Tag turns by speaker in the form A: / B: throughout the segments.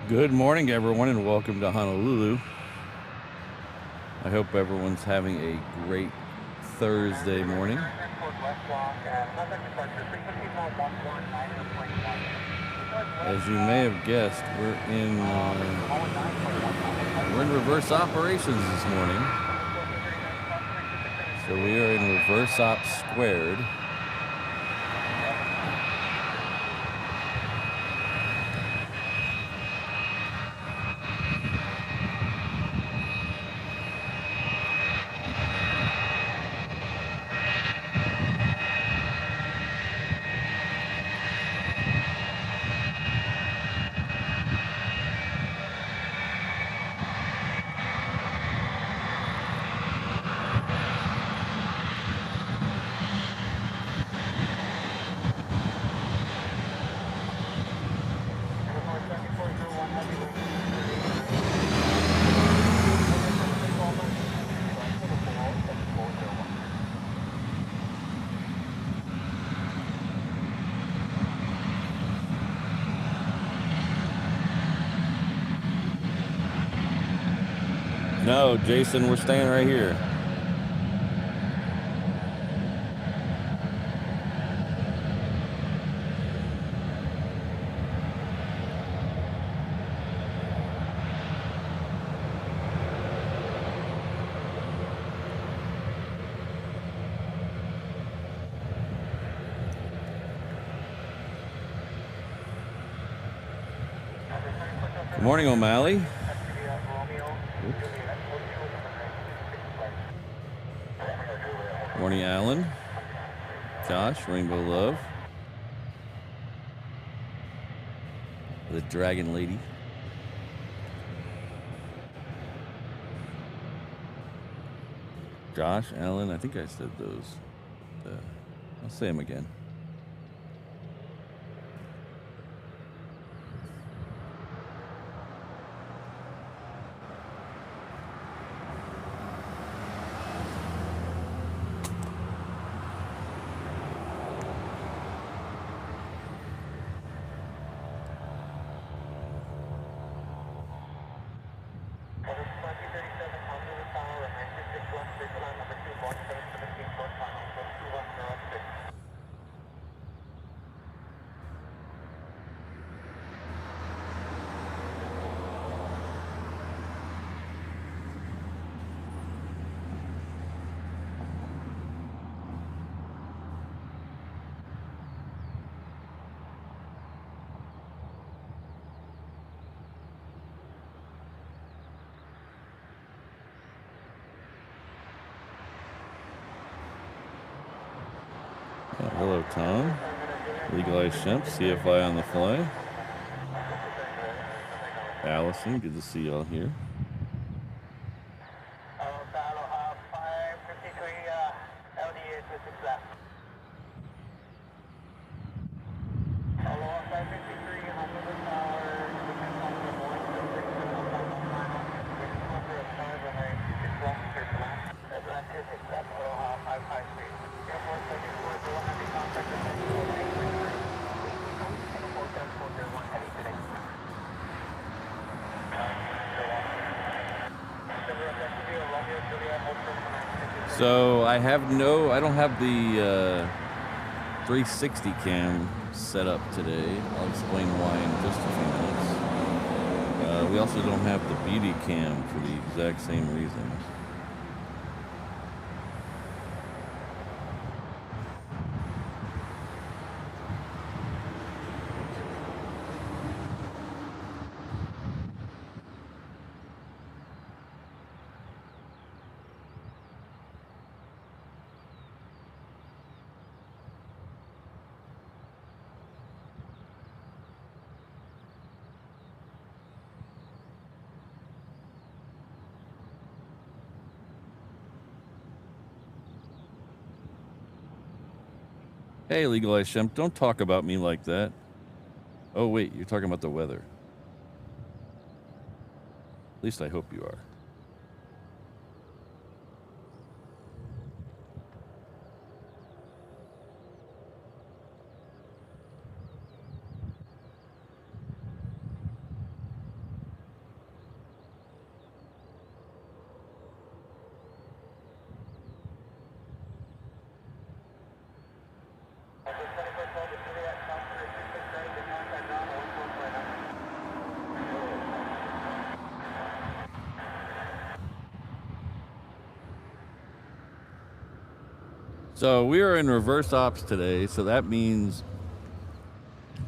A: Good morning, everyone, and welcome to Honolulu. I hope everyone's having a great Thursday morning. As you may have guessed, we're in reverse operations this morning. So we are in reverse ops squared. No, Jason, we're staying right here. Good morning, O'Malley. Morning, Alan. Josh, Rainbow Love. The Dragon Lady. Josh, Alan, I think I said those. I'll say them again. Hello, Tom. Legalized Shemp, CFI on the fly. Allison, good to see y'all here.
B: Aloha 553 LDA 26 left. Aloha 553 Honolulu Tower, Atlantic, that's Aloha 553. Airport 34 to 100 contact with 410 heading today.
A: So I don't have the 360 cam set up today. I'll explain why in just a few minutes. We also don't have the beauty cam for the exact same reason. Hey, Legalized Shemp, don't talk about me like that. Oh, wait, you're talking about the weather. At least I hope you are. So we are in reverse ops today, so that means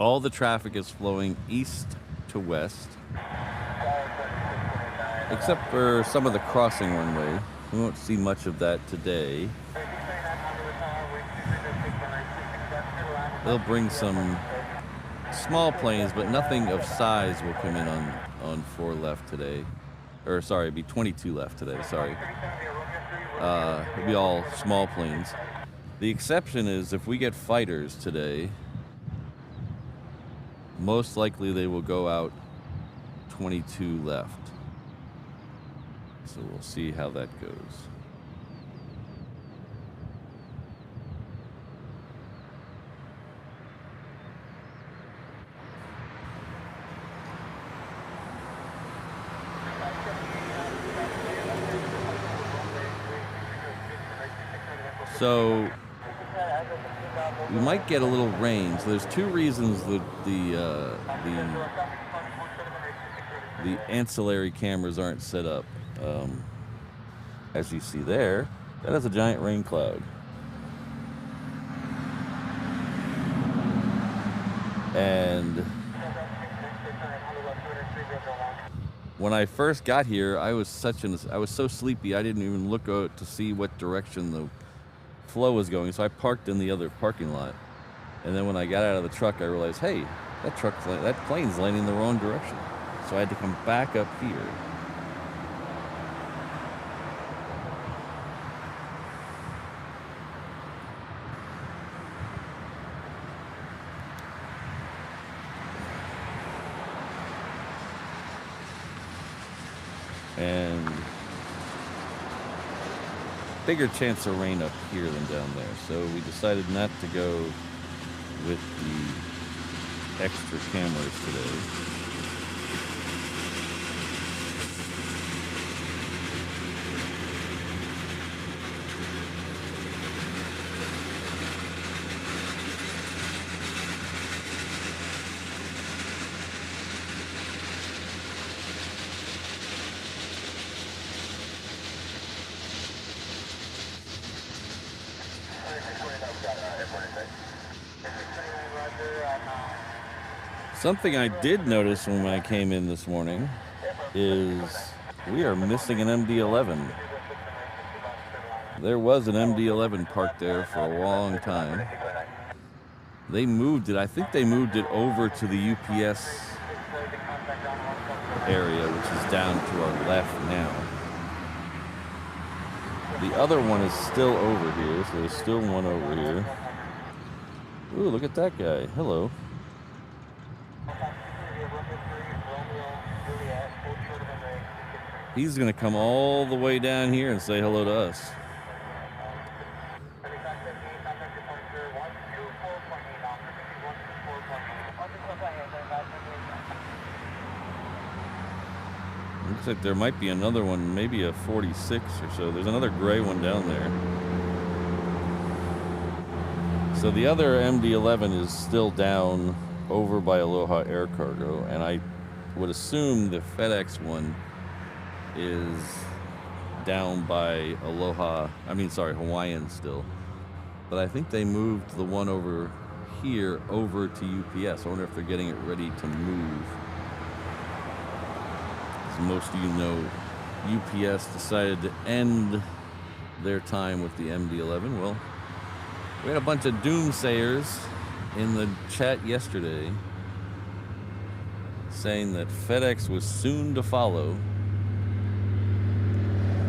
A: all the traffic is flowing east to west, except for some of the crossing runway. We won't see much of that today. They'll bring some small planes, but nothing of size will come in on 4 left today. Or sorry, it'd be 22 left today, sorry. It'll be all small planes. The exception is if we get fighters today, most likely they will go out 22 left. So we'll see how that goes. So we might get a little rain. So there's 2 reasons that the ancillary cameras aren't set up. As you see there, that is a giant rain cloud. And when I first got here, I was so sleepy I didn't even look out to see what direction the flow was going, so I parked in the other parking lot. And then when I got out of the truck, I realized, hey, that plane's landing in the wrong direction. So I had to come back up here. And bigger chance of rain up here than down there. So we decided not to go with the extra cameras today. Something I did notice when I came in this morning is we are missing an MD-11. There was an MD-11 parked there for a long time. They moved it. I think they moved it over to the UPS area, which is down to our left now. The other one is still over here, so there's still one over here. Ooh, look at that guy. Hello. He's going to come all the way down here and say hello to us. Looks like there might be another one, maybe a 46 or so. There's another gray one down there. So the other MD-11 is still down over by Aloha Air Cargo, and I would assume the FedEx one is down by Hawaiian still. But I think they moved the one over here over to UPS. I wonder if they're getting it ready to move. As most of you know, UPS decided to end their time with the MD-11. Well, we had a bunch of doomsayers in the chat yesterday saying that FedEx was soon to follow.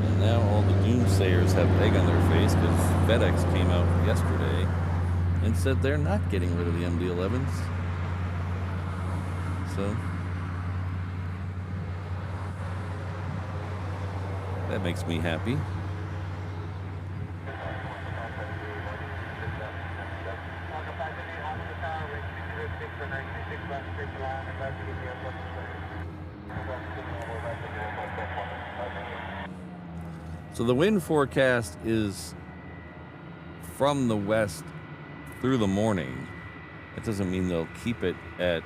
A: And now all the doomsayers have egg on their face because FedEx came out yesterday and said they're not getting rid of the MD-11s. So that makes me happy. So the wind forecast is from the west through the morning, That doesn't mean they'll keep it at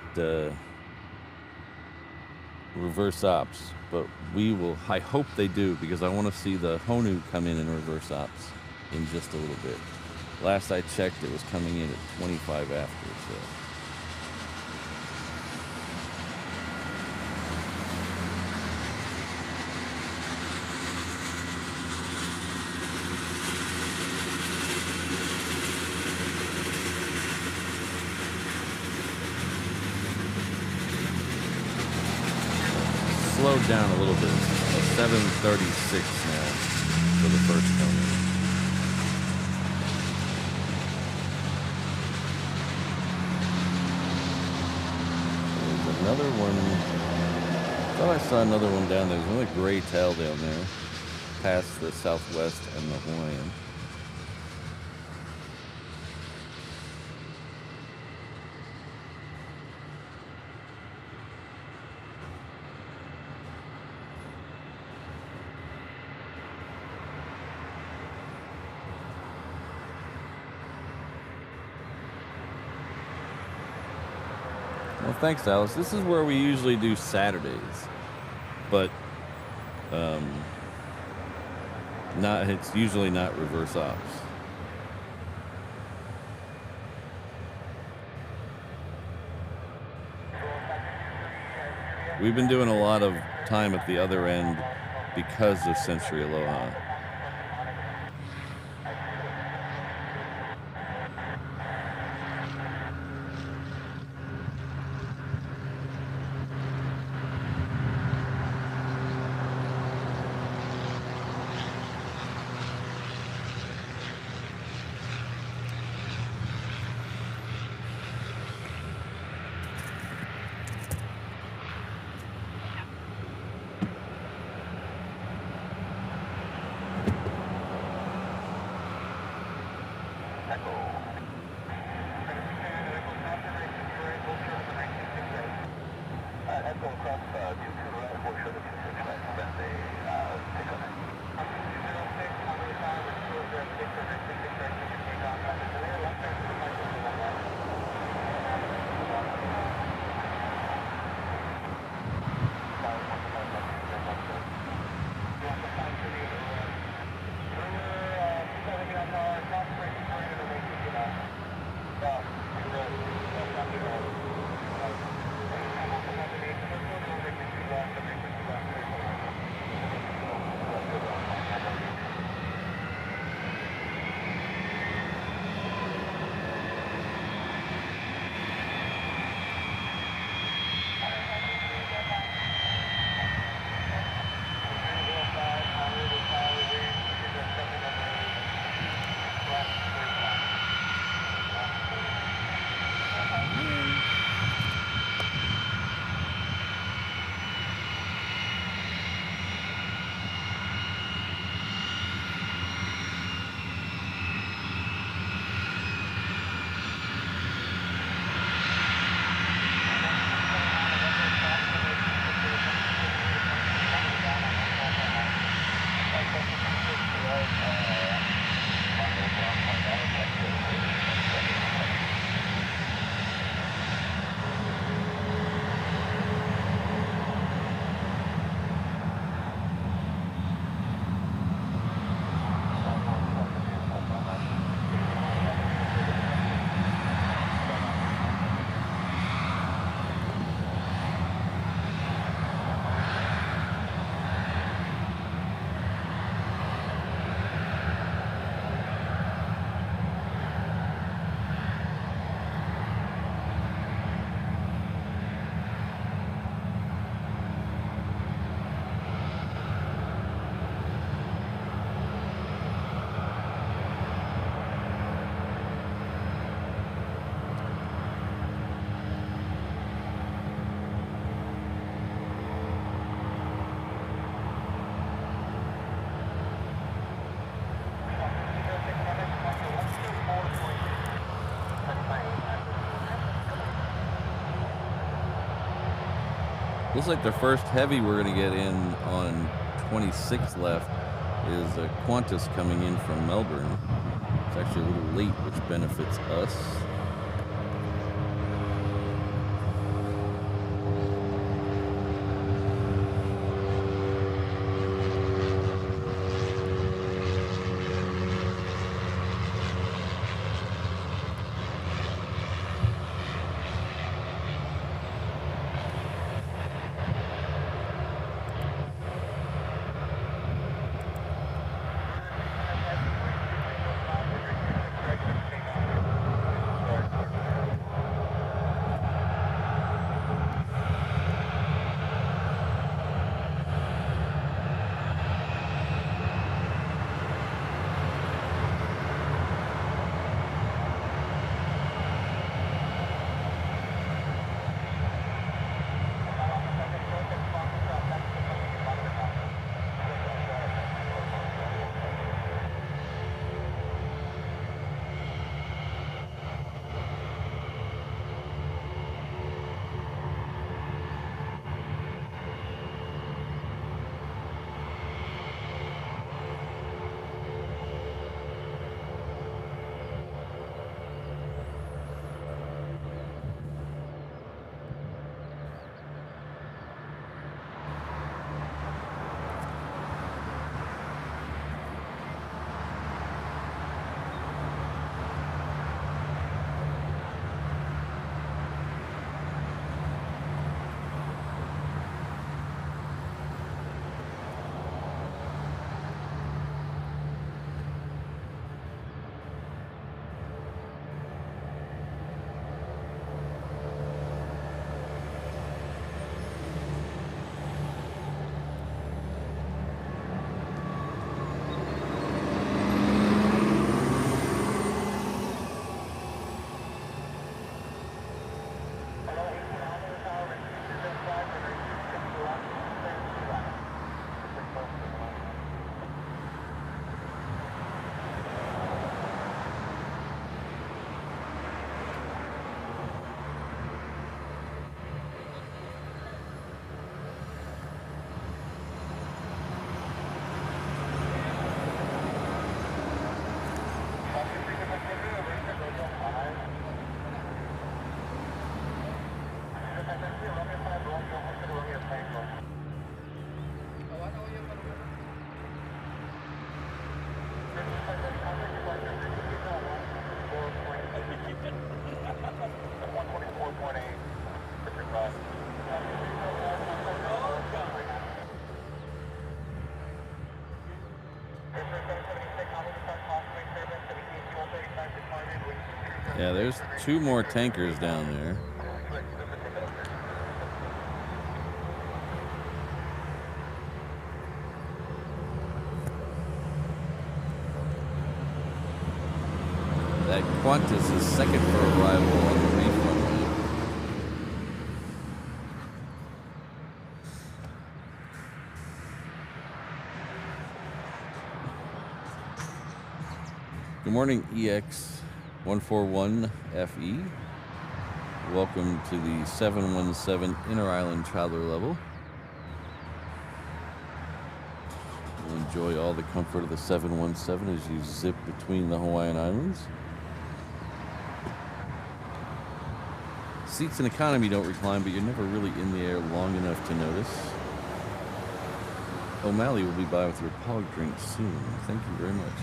A: reverse ops, but we will. I hope they do, because I want to see the Honu come in reverse ops in just a little bit. Last I checked, it was coming in at 25 after, so. Slowed down a little bit. 7:36 now for the first Honu. There's another one. I thought I saw another one down there. There's another gray tail down there, past the Southwest and the Hawaiian. Well, thanks, Alice. This is where we usually do Saturdays, but it's usually not reverse ops. We've been doing a lot of time at the other end because of Sentry Aloha. Looks like the first heavy we're going to get in on 26 left is a Qantas coming in from Melbourne. It's actually a little late, which benefits us. Yeah, there's 2 more tankers down there. That Qantas is second for arrival on the reef runway. Good morning, EX141FE. Welcome to the 717 Inter-Island Traveler level. You'll enjoy all the comfort of the 717 as you zip between the Hawaiian Islands. Seats in economy don't recline, but you're never really in the air long enough to notice. O'Malley will be by with your pog drink soon. Thank you very much.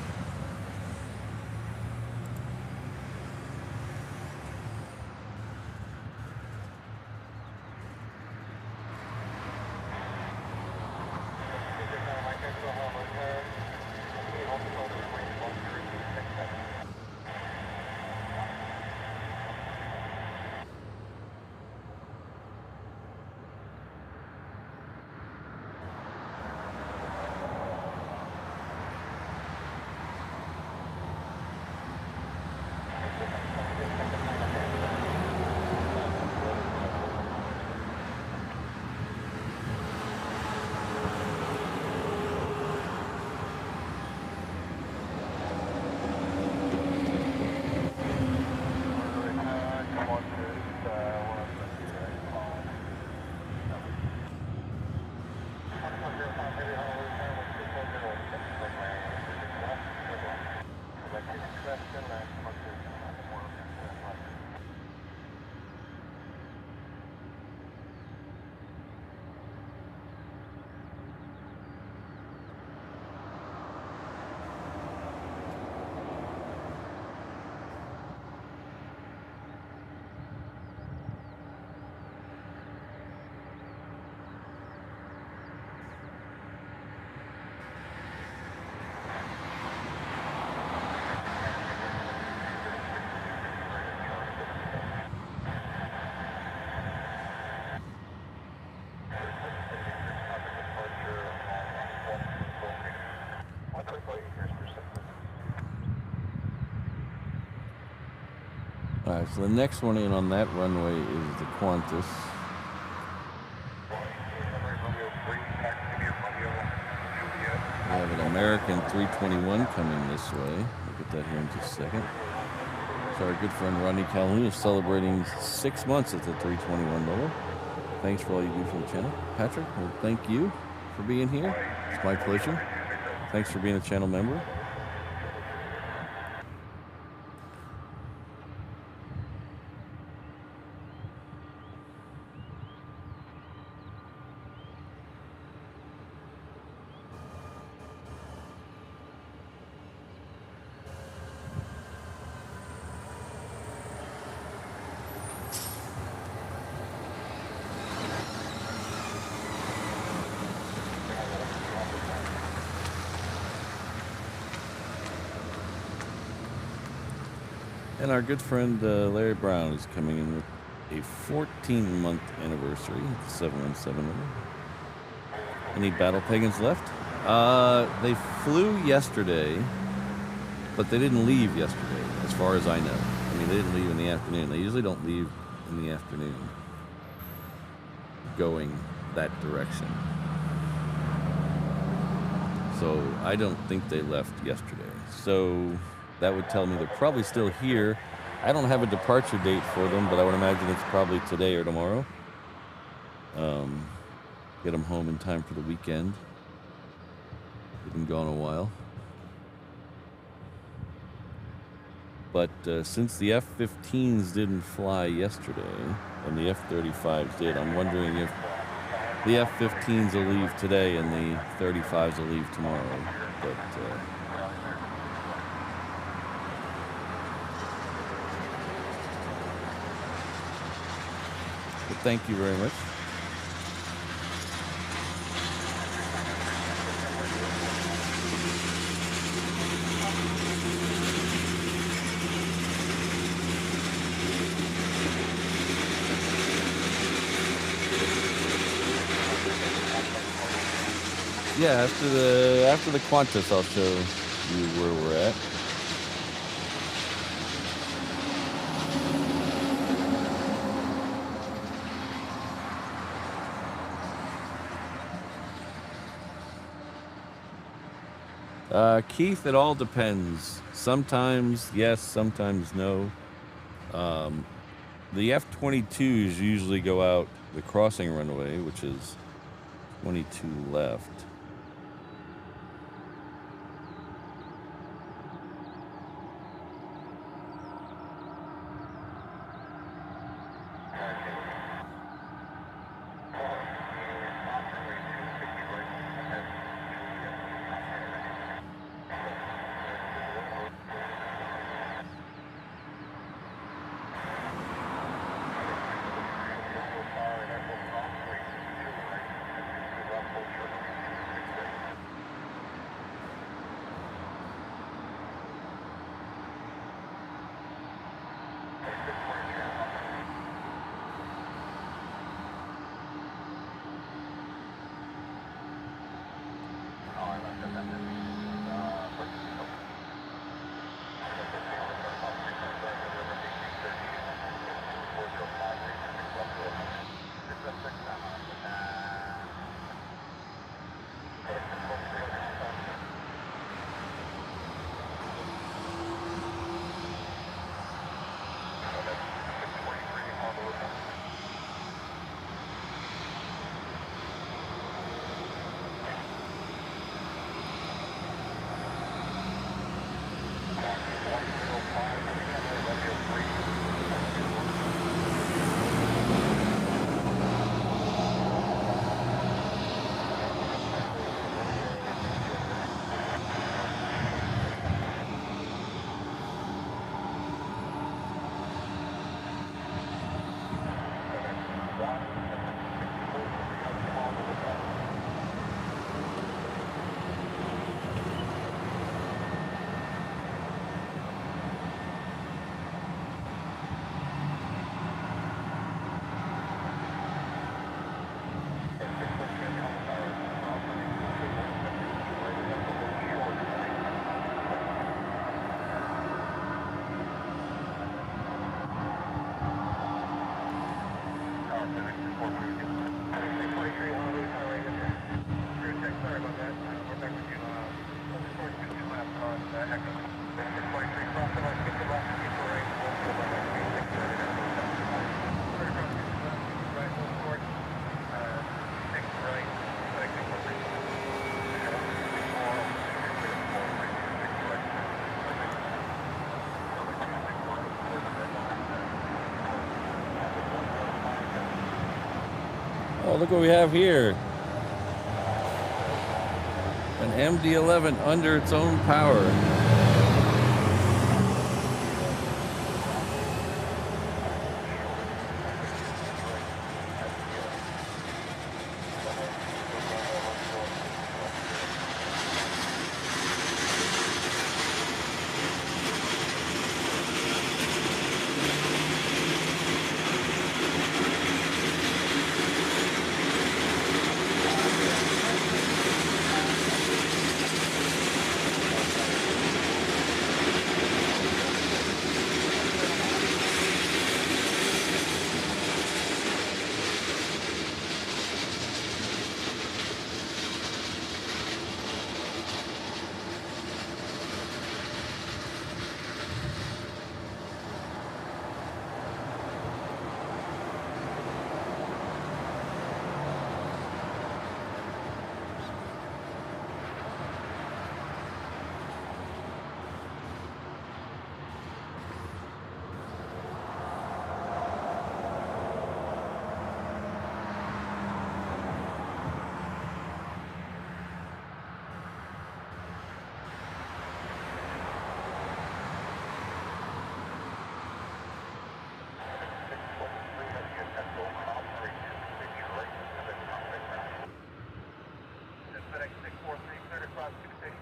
A: Alright, so the next one in on that runway is the Qantas. We have an American 321 coming this way. We'll get that here in just a second. So our good friend Rodney Calhoun is celebrating 6 months at the 321 level. Thanks for all you do for the channel. Patrick, well, thank you for being here. It's my pleasure. Thanks for being a channel member. And our good friend Larry Brown is coming in with a 14-month anniversary at the 717 number. Any battle pagans left? They flew yesterday, but they didn't leave yesterday, as far as I know. I mean, they didn't leave in the afternoon. They usually don't leave in the afternoon going that direction. So I don't think they left yesterday. So that would tell me they're probably still here. I don't have a departure date for them, but I would imagine it's probably today or tomorrow. Get them home in time for the weekend. They've been gone a while. But since the F-15s didn't fly yesterday, and the F-35s did, I'm wondering if the F-15s will leave today and the 35s will leave tomorrow. But thank you very much. Yeah, after the Qantas, I'll show you where we're at. Keith, it all depends. Sometimes yes, sometimes no. The F-22s usually go out the crossing runway, which is 22 left. Oh, look what we have here. An MD-11 under its own power.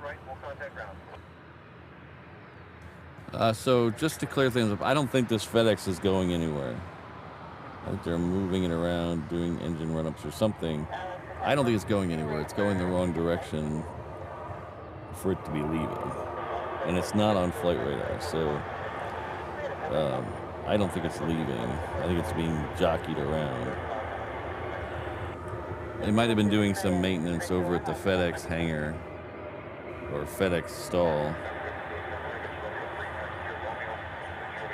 B: right, we'll contact ground.
A: So just to clear things up, I don't think this FedEx is going anywhere. I think they're moving it around, doing engine run-ups or something. I don't think it's going anywhere. It's going the wrong direction for it to be leaving. And it's not on flight radar, so I don't think it's leaving. I think it's being jockeyed around. They might have been doing some maintenance over at the FedEx hangar or FedEx stall.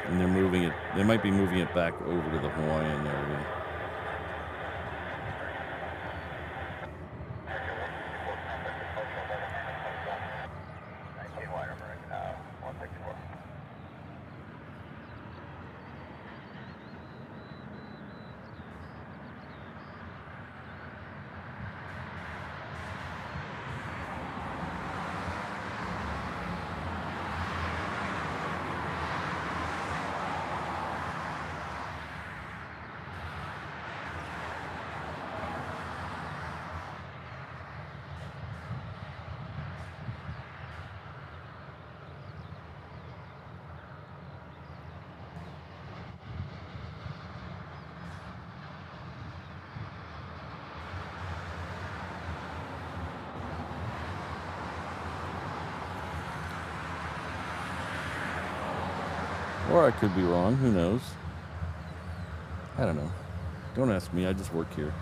A: And they're moving it, they might be moving it back over to the Hawaiian area. Or I could be wrong, who knows? I don't know. Don't ask me, I just work here.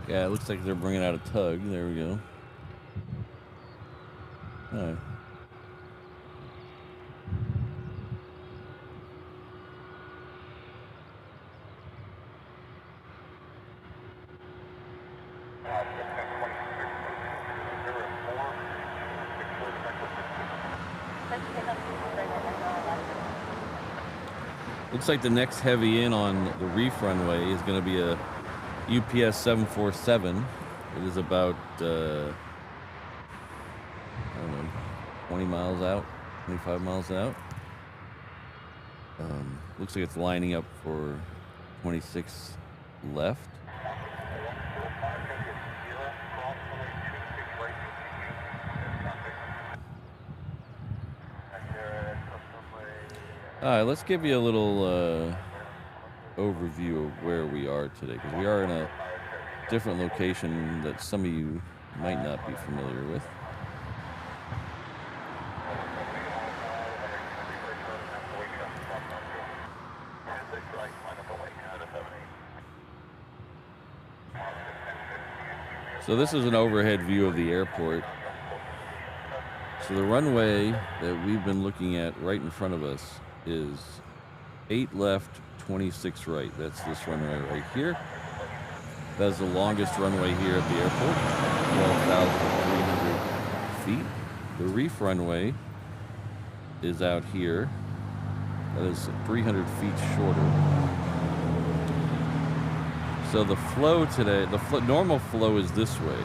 A: Yeah, it looks like they're bringing out a tug. There we go. All right. Looks like the next heavy in on the reef runway is going to be a UPS 747. It is about, I don't know, 20 miles out, 25 miles out. Looks like it's lining up for 26 left. All right, let's give you a little overview of where we are today, because we are in a different location that some of you might not be familiar with. So this is an overhead view of the airport. So the runway that we've been looking at right in front of us is 8 left, 26 right. That's this runway right here. That is the longest runway here at the airport, 12,300 feet. The reef runway is out here. That is 300 feet shorter. So the flow today, normal flow is this way.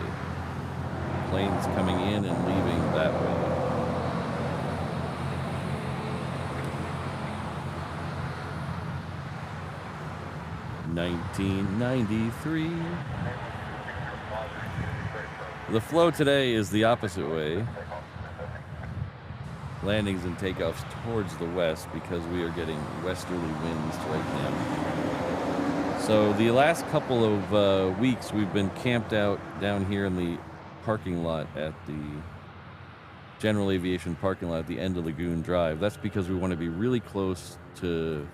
A: Planes coming in and leaving that way. 1993. The flow today is the opposite way. Landings and takeoffs towards the west because we are getting westerly winds right now. So the last couple of weeks we've been camped out down here in the parking lot at the General Aviation parking lot at the end of Lagoon Drive. That's because we want to be really close to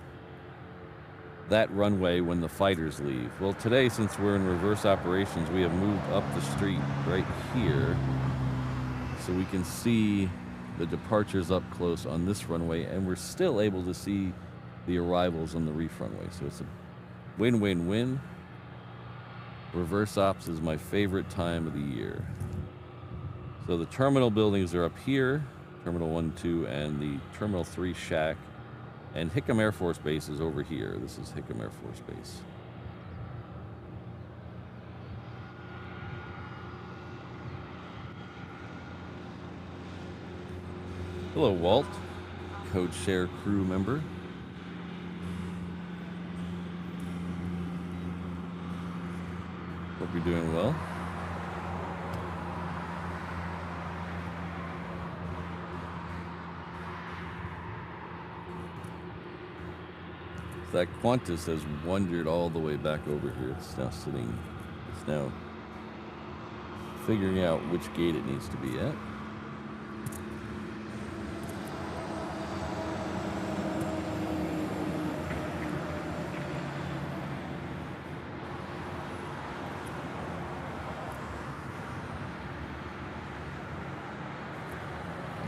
A: that runway when the fighters leave. Well, today, since we're in reverse operations, we have moved up the street right here so we can see the departures up close on this runway, and we're still able to see the arrivals on the reef runway. So it's a win-win-win. Reverse ops is my favorite time of the year. So the terminal buildings are up here, Terminal 1, 2, and the Terminal 3 shack. And Hickam Air Force Base is over here. This is Hickam Air Force Base. Hello, Walt, Code Share crew member. Hope you're doing well. That Qantas has wandered all the way back over here. It's now figuring out which gate it needs to be at.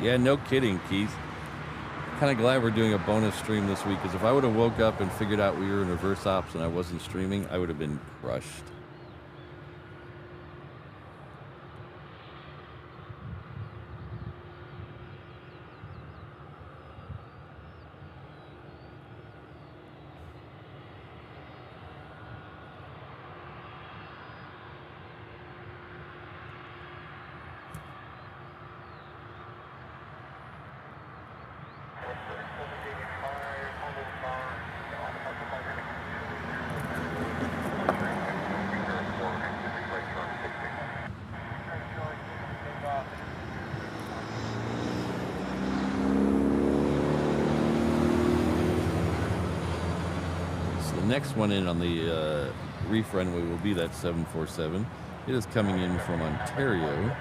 A: Yeah, no kidding, Keith. Kind of glad we're doing a bonus stream this week, because if I would have woke up and figured out we were in reverse ops and I wasn't streaming, I would have been crushed. Next one in on the reef runway will be that 747. It is coming in from Ontario.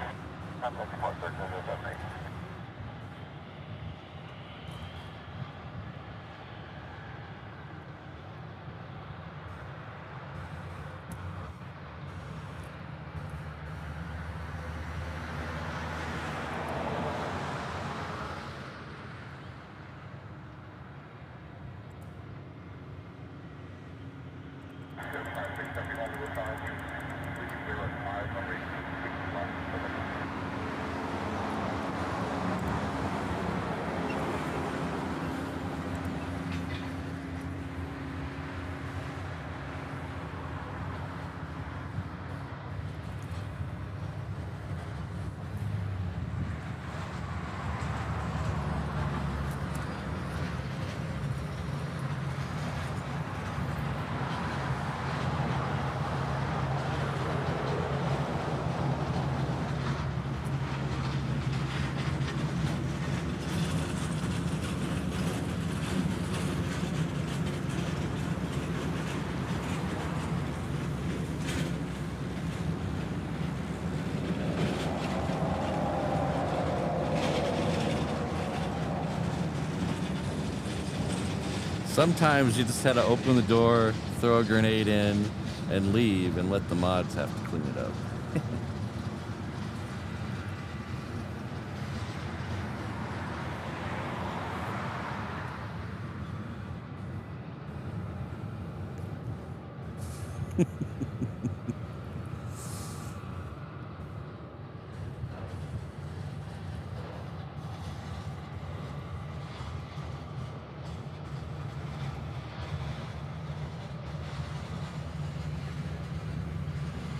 A: Sometimes you just had to open the door, throw a grenade in, and leave, and let the mods have to clean it up.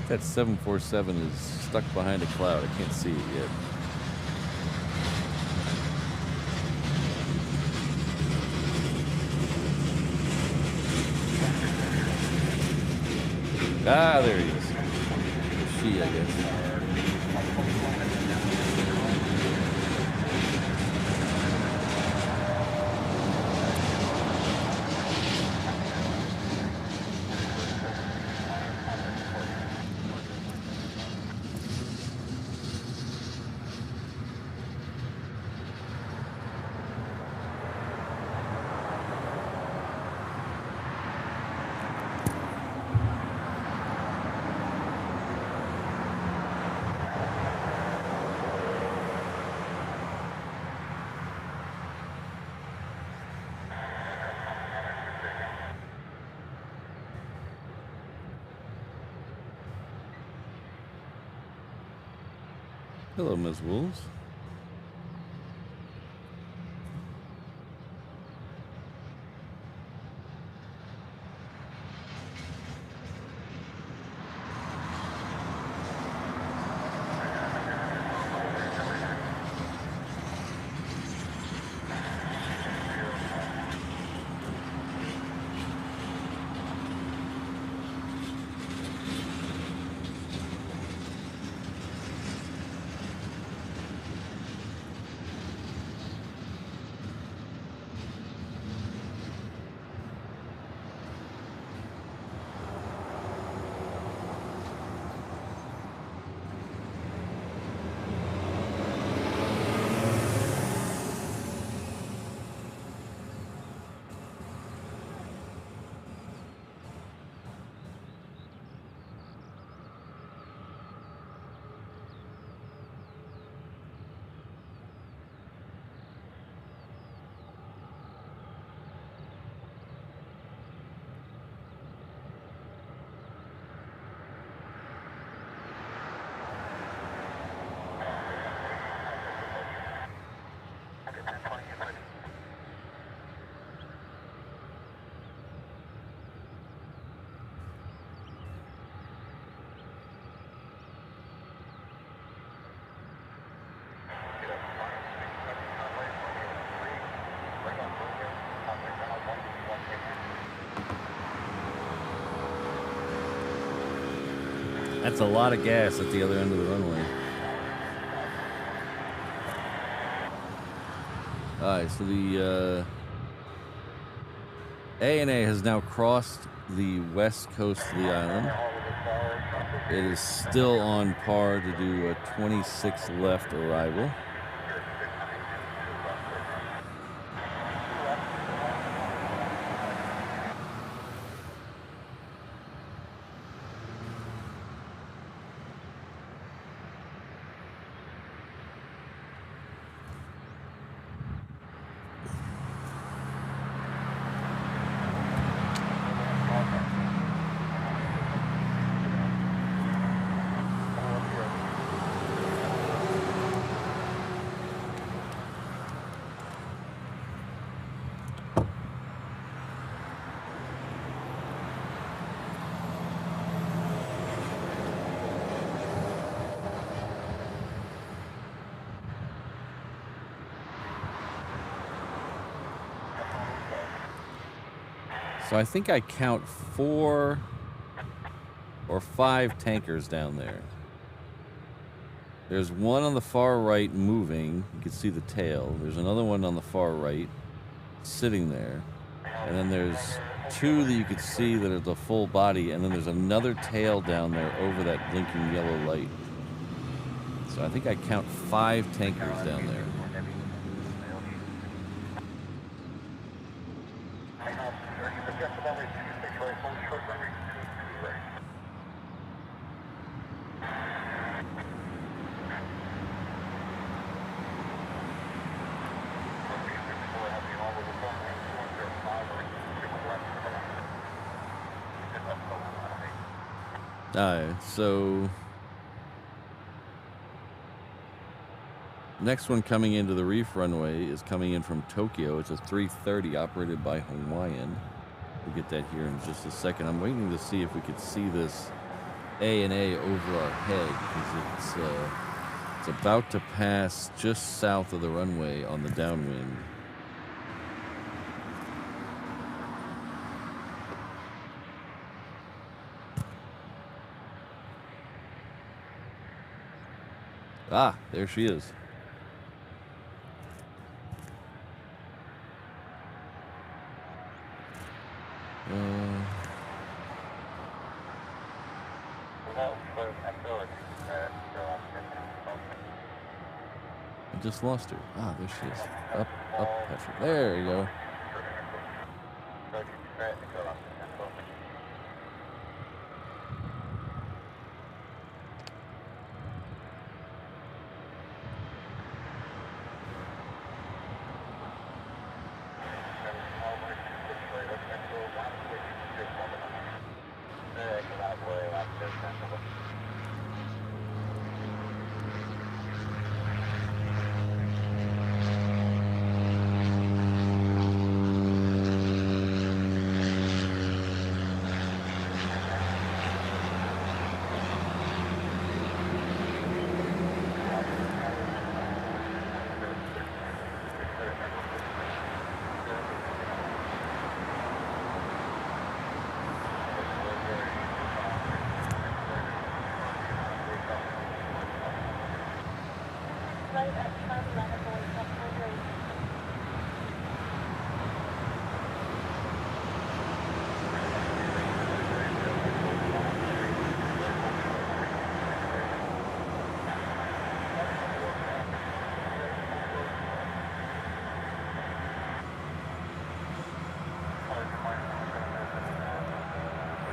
A: That 747 is stuck behind a cloud. I can't see it yet. Ah, there he is. She, I guess. Hello, Ms. Wolves. That's a lot of gas at the other end of the runway. Alright, so the ANA has now crossed the west coast of the island. It is still on par to do a 26 left arrival. So I think I count 4 or 5 tankers down there. There's one on the far right moving. You can see the tail. There's another one on the far right sitting there. And then there's 2 that you could see that are the full body. And then there's another tail down there over that blinking yellow light. So I think I count 5 tankers down there.
B: runway 26 right, hold short runway 22 right.
A: Alright, so next one coming into the reef runway is coming in from Tokyo. It's a 330 operated by Hawaiian. We'll get that here in just a second. I'm waiting to see if we could see this A&A over our head because it's about to pass just south of the runway on the downwind. Ah, there she is. I just lost her. Ah, there she is. Up, Patrick. There you go.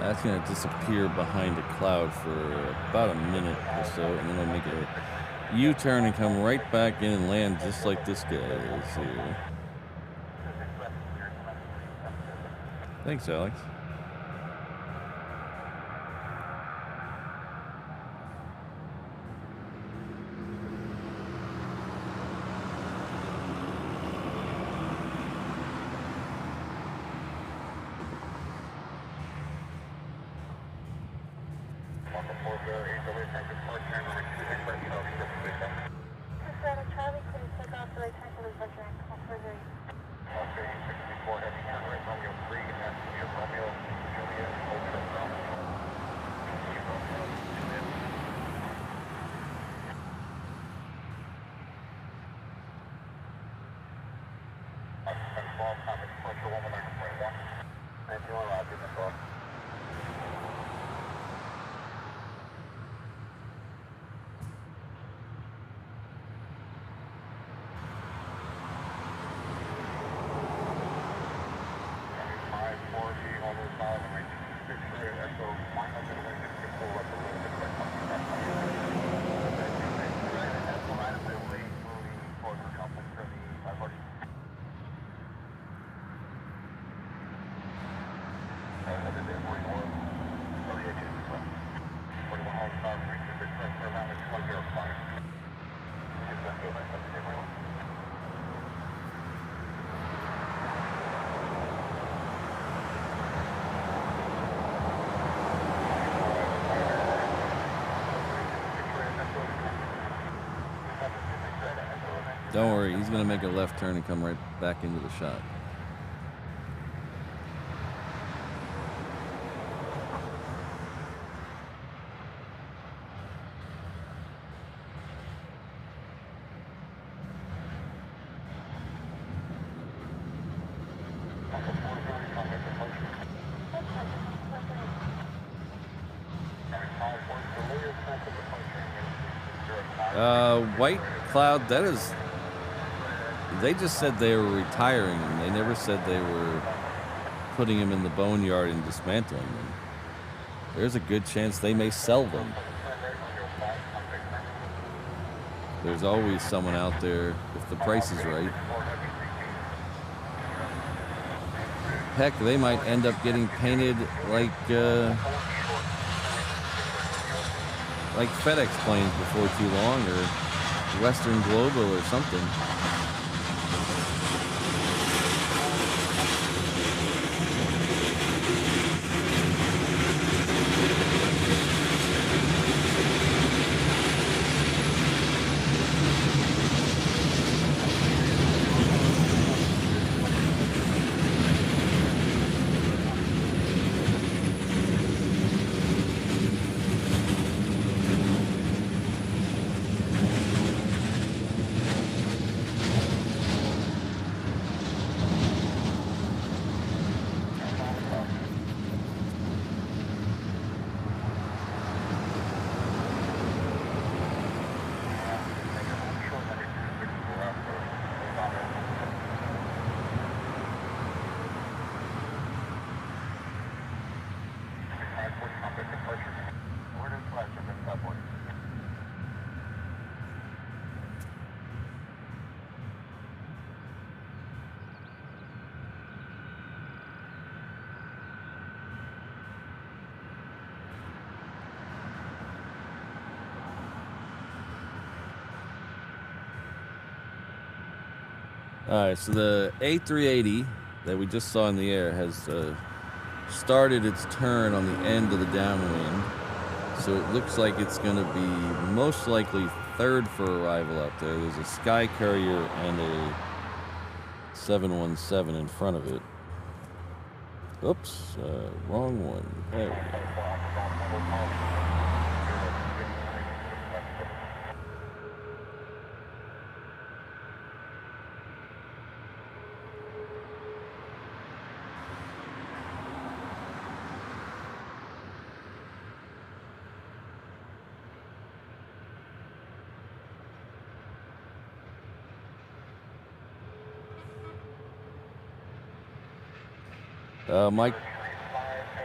A: That's going to disappear behind a cloud for about a minute or so, and then it'll make a U-turn and come right back in and land just like this guy is here. Thanks, Alex. Don't worry, he's going to make a left turn and come right back into the shot. White cloud, that is... They just said they were retiring, and they never said they were putting them in the boneyard and dismantling them. There's a good chance they may sell them. There's always someone out there if the price is right. Heck, they might end up getting painted like FedEx planes before too long, or Western Global or something. Alright, so the A380 that we just saw in the air has started its turn on the end of the downwind. So it looks like it's going to be most likely third for arrival out there. There's a Sky Courier and a 717 in front of it. Oops, wrong one. There we go.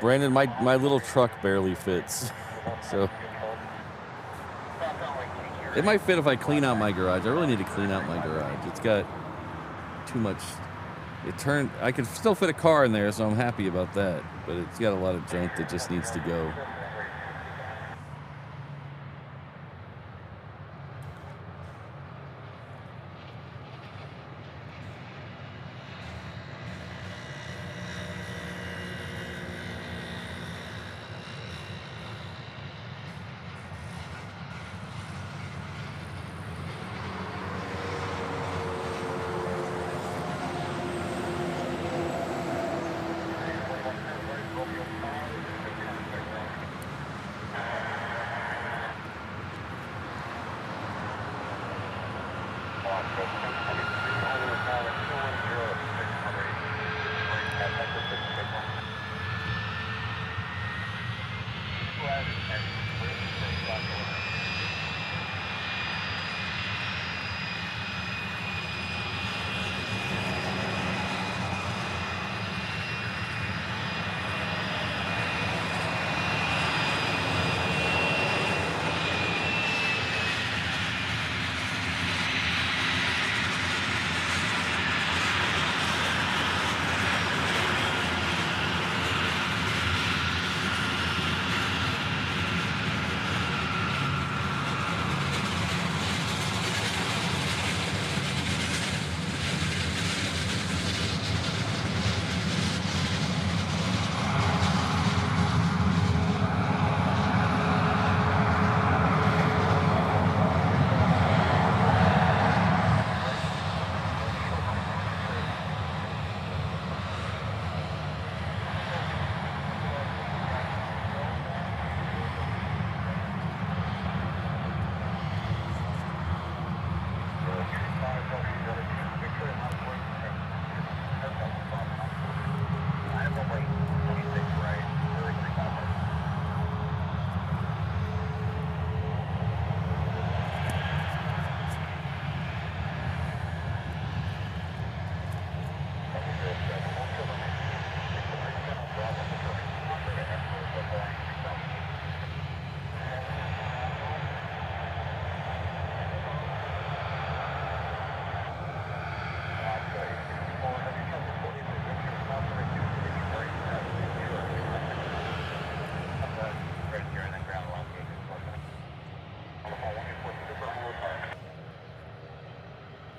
A: Brandon, my little truck barely fits, so it might fit if I clean out my garage. I really need to clean out my garage. It's got too much. I could still fit a car in there, so I'm happy about that, but it's got a lot of junk that just needs to go.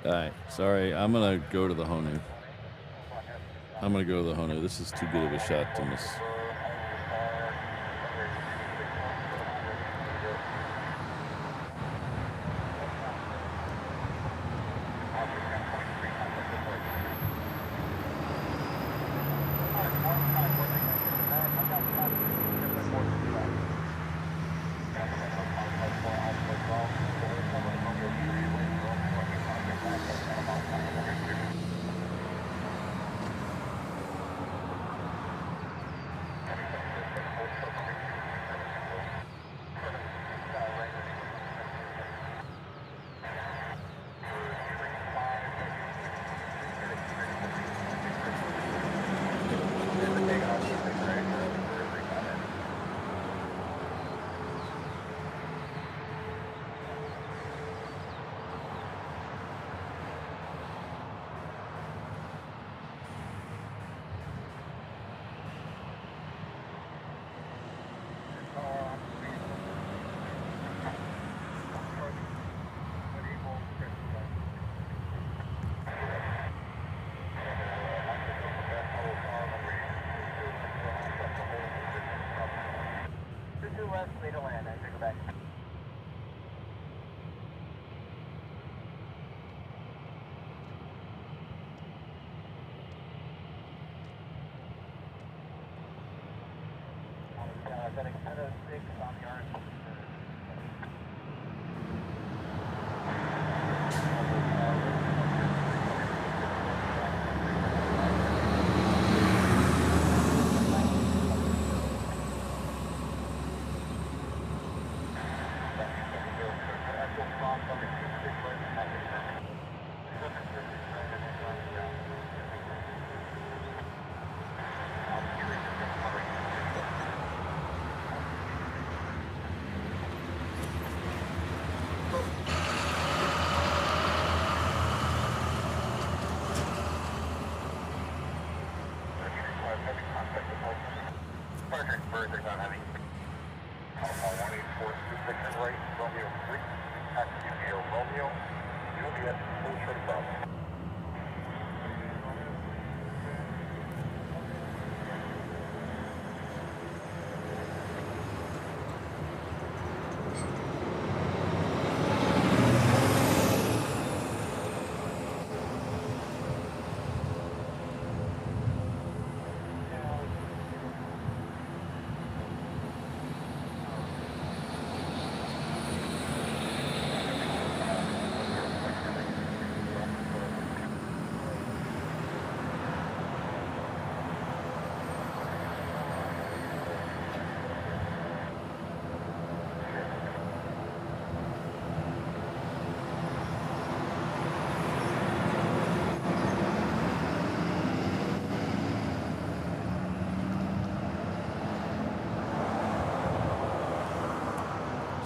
A: All right, sorry. I'm gonna go to the Honu. I'm gonna go to the Honu. This is too good of a shot to miss.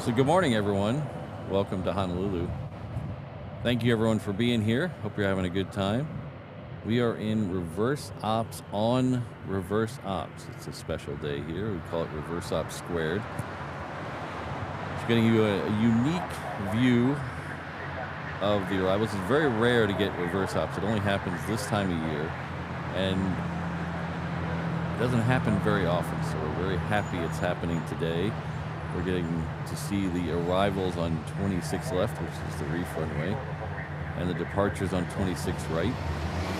A: So good morning, everyone. Welcome to Honolulu. Thank you, everyone, for being here. Hope you're having a good time. We are in reverse ops on reverse ops. It's a special day here. We call it reverse ops squared. It's getting you a unique view of the arrivals. It's very rare to get reverse ops. It only happens this time of year, and it doesn't happen very often. So we're very happy it's happening today. We're getting to see the arrivals on 26 left, which is the reef runway, and the departures on 26 right.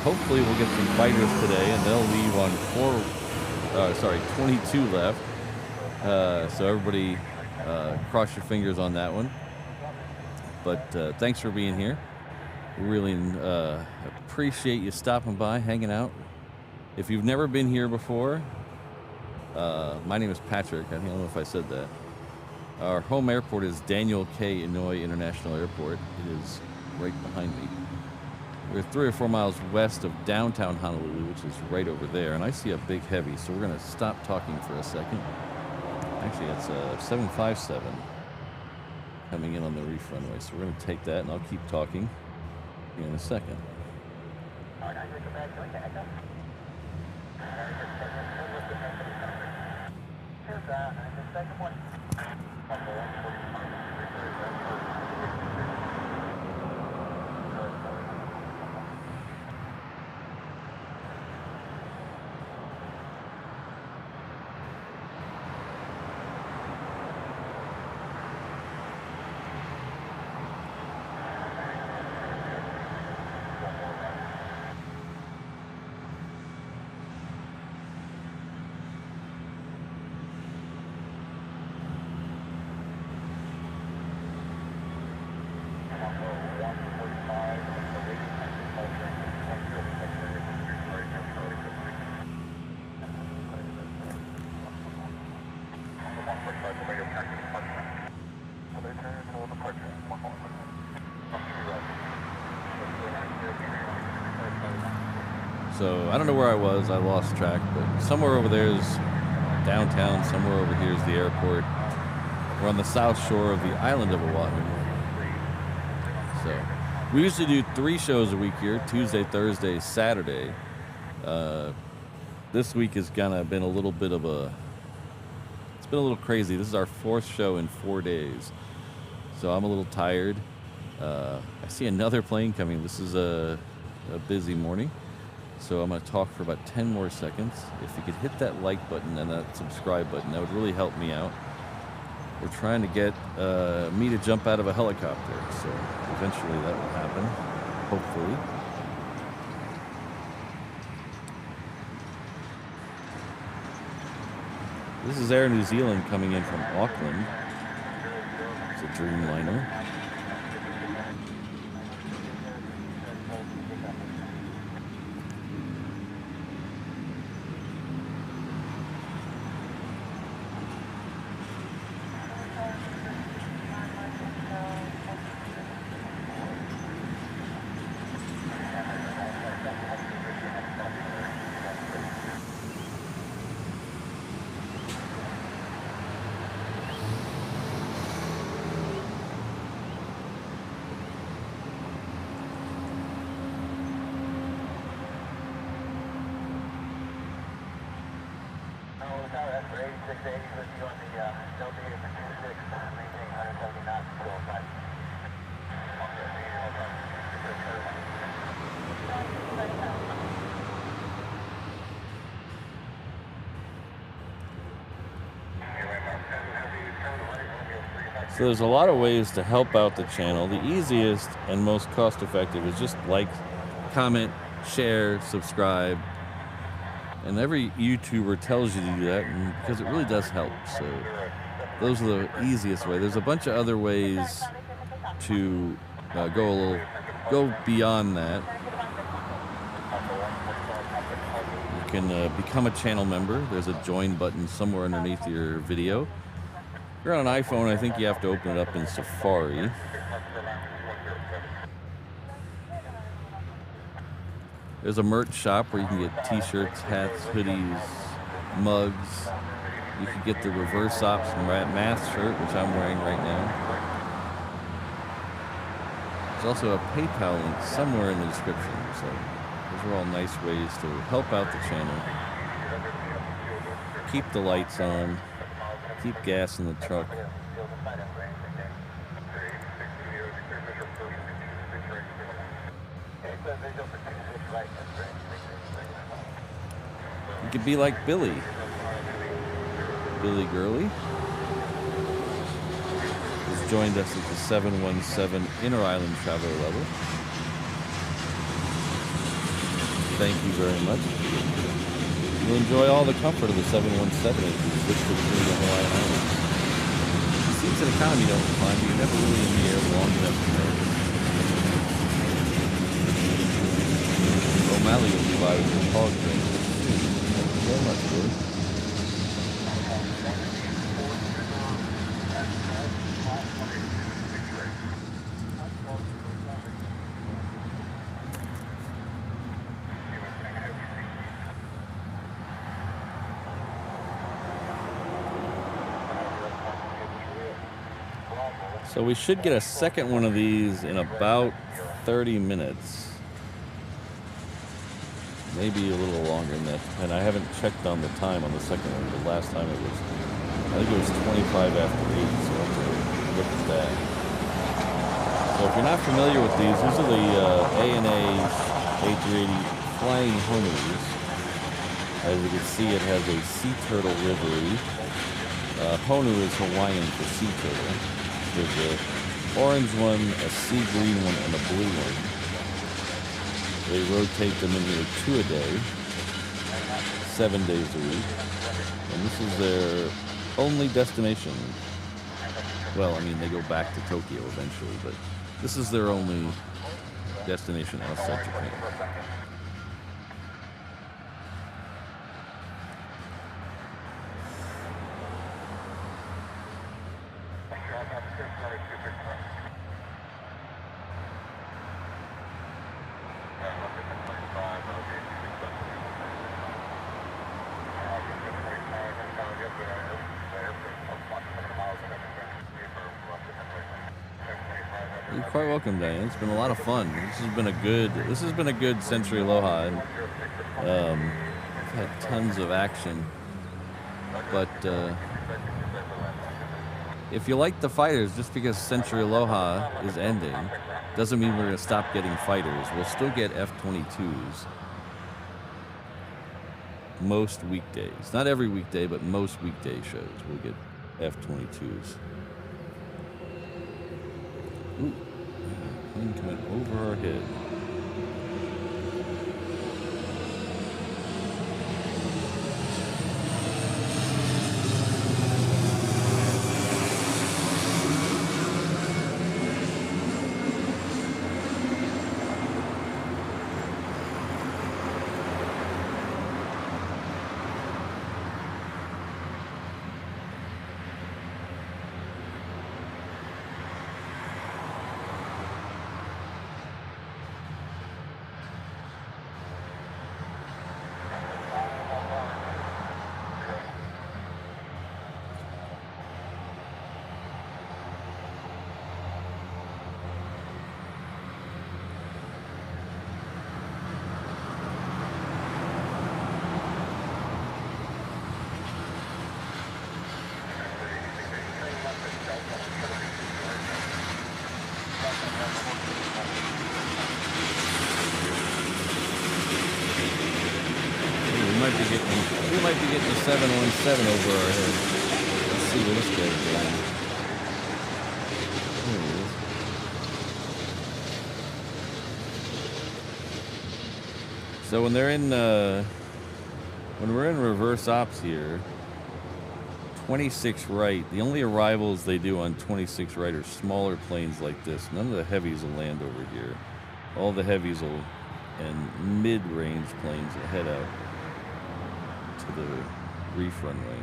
A: Hopefully we'll get some fighters today, and they'll leave on 22 left. So everybody cross your fingers on that one. But thanks for being here. We really appreciate you stopping by, hanging out. If you've never been here before, my name is Patrick. I don't know if I said that. Our home airport is Daniel K. Inouye International Airport. It is right behind me. We're 3 or 4 miles west of downtown Honolulu, which is right over there. And I see a big heavy, so we're going to stop talking for a second. Actually, it's a 757 coming in on the reef runway. So we're going to take that, and I'll keep talking here in a second. So I don't know where I was. I lost track, but somewhere over there is downtown. Somewhere over here is the airport. We're on the south shore of the island of Oahu. So we usually do 3 shows a week here: Tuesday, Thursday, Saturday. This week has kind of been a little bit of a. It's been a little crazy. This is our 4th show in 4 days, so I'm a little tired. I see another plane coming. This is a busy morning, so I'm going to talk for about 10 more seconds. If you could hit that like button and that subscribe button, that would really help me out. We're trying to get me to jump out of a helicopter, so eventually that will happen, hopefully. This is Air New Zealand coming in from Auckland. It's a Dreamliner. So there's a lot of ways to help out the channel. The easiest and most cost-effective is just like, comment, share, subscribe. And every YouTuber tells you to do that, and because it really does help. So those are the easiest way. There's a bunch of other ways to go beyond that. You can become a channel member. There's a join button somewhere underneath your video. If you're on an iPhone, I think you have to open it up in Safari. There's a merch shop where you can get t-shirts, hats, hoodies, mugs. You can get the Reverse Ops mask shirt, which I'm wearing right now. There's also a PayPal link somewhere in the description. So those are all nice ways to help out the channel. Keep the lights on. Keep gas in the truck. You could be like Billy Gurley, who's joined us at the 717 Inter-Island Traveler level. Thank you very much. You'll enjoy all the comfort of the 717 as you switch between the Hawaiian Islands. The seats and economy don't recline, but you're never really in the air long enough to know. O'Malley will be by with the hog drink. Thank you very much, Billy. So we should get a second one of these in about 30 minutes. Maybe a little longer than that. And I haven't checked on the time on the second one, but last time it was, I think it was 25 after 8, so I'll have to look at that. So if you're not familiar with these are the ANA A380 Flying Honus. As you can see, it has a sea turtle livery. Honu is Hawaiian for sea turtle. There's an orange one, a sea green one, and a blue one. They rotate them in here 2 a day, 7 days a week. And this is their only destination. Well, I mean, they go back to Tokyo eventually, but this is their only destination outside Japan. quite welcome, Diane. It's been a lot of fun. This has been a good Sentry Aloha, and I've had tons of action. But if you like the fighters, just because Sentry Aloha is ending, doesn't mean we're going to stop getting fighters. We'll still get F-22s most weekdays. Not every weekday, but most weekday shows we'll get F-22s. Ooh, plane coming over our head. We might be getting a 717 over our head. Let's see where this guy's going. There he is. So when we're in reverse ops here, 26 right, the only arrivals they do on 26 right are smaller planes like this. None of the heavies will land over here. All the heavies will, and mid-range planes will head out to the reef runway.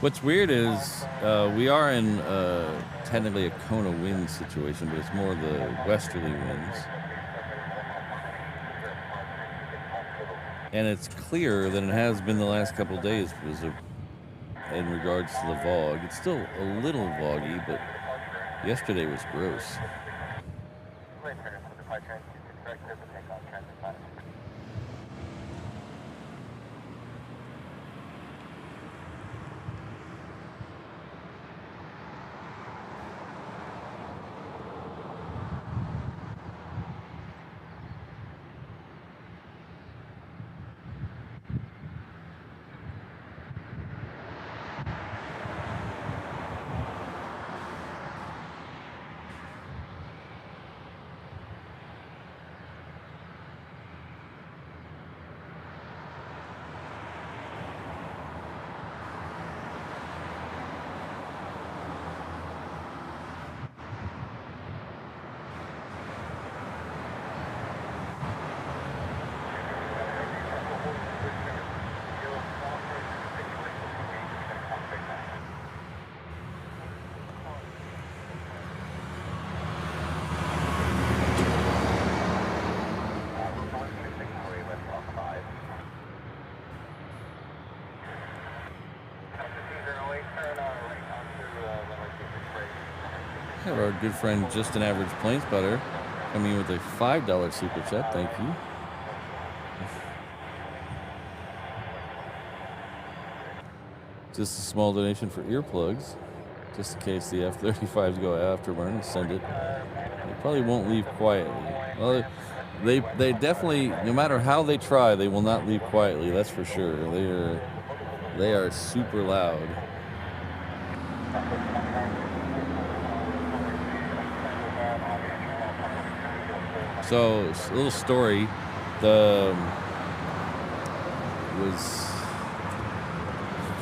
A: What's weird is we are in technically a Kona wind situation, but it's more the westerly winds. And it's clearer than it has been the last couple of days because of, in regards to the fog. It's still a little foggy, but yesterday was gross. have our good friend Just an Average Plane Spotter coming in with a $5 super chat. Thank you. Just a small donation for earplugs, just in case the F-35s go afterburn. Send it. They probably won't leave quietly. Well, they definitely, no matter how they try, they will not leave quietly. That's for sure. They are super loud. So, a little story. Was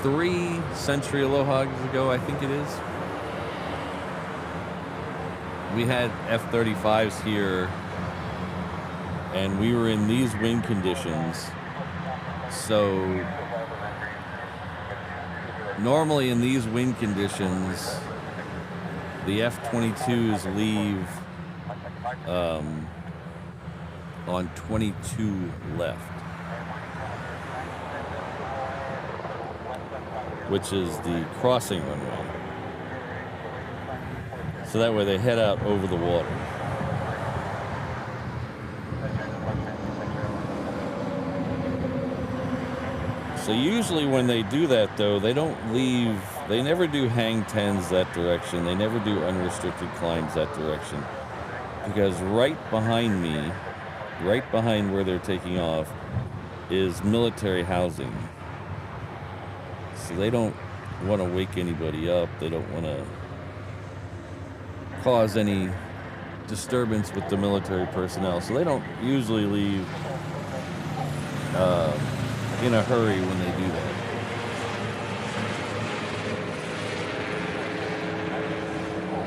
A: 3 Sentry Alohas ago, I think it is. We had F-35s here, and we were in these wind conditions. So, normally in these wind conditions, the F-22s leave on 22 left, which is the crossing runway. So that way they head out over the water. So usually when they do that, though, they don't leave, they never do hang tens that direction. They never do unrestricted climbs that direction. Because right behind me, right behind where they're taking off, is military housing. So they don't want to wake anybody up. They don't want to cause any disturbance with the military personnel. So they don't usually leave in a hurry when they do that.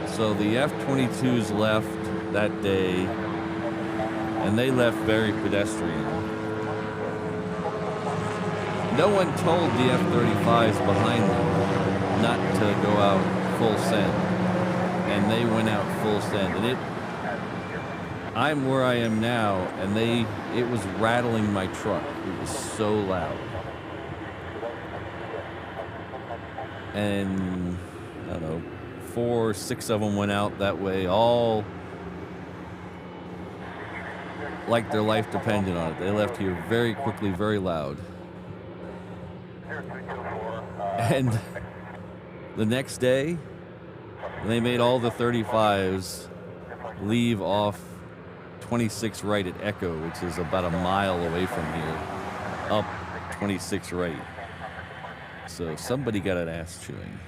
A: So the F-22s left that day, and they left very pedestrian. No one told the F-35s behind them not to go out full send, and they went out full send. And I'm where I am now, and it was rattling my truck. It was so loud. And I don't know, 4 or 6 of them went out that way, all like their life depended on it. They left here very quickly, very loud. And the next day, they made all the 35s leave off 26 right at Echo, which is about a mile away from here, up 26 right. So somebody got an ass chewing.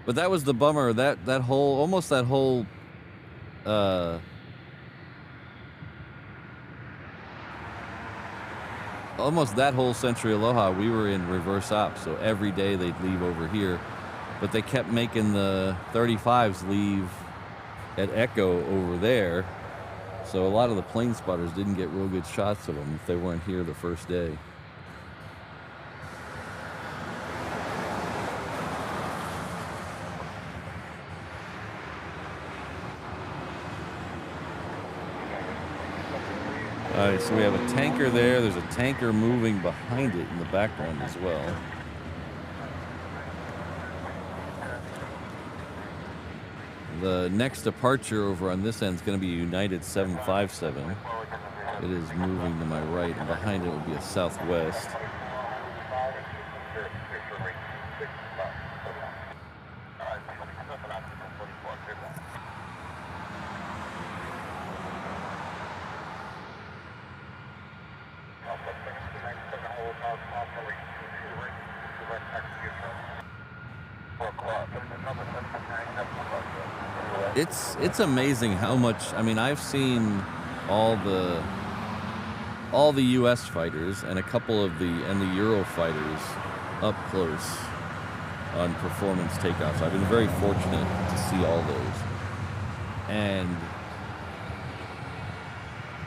A: But that was the bummer. That whole, almost that whole, almost that whole Sentry Aloha, we were in reverse op. So every day they'd leave over here, but they kept making the 35s leave at Echo over there. So a lot of the plane spotters didn't get real good shots of them if they weren't here the first day. All right, so we have a tanker there. There's a tanker moving behind it in the background as well. The next departure over on this end is going to be a United 757. It is moving to my right, and behind it will be a Southwest. It's amazing how much, I mean, I've seen all the U.S. fighters and a couple of the Euro fighters up close on performance takeoffs. I've been very fortunate to see all those. And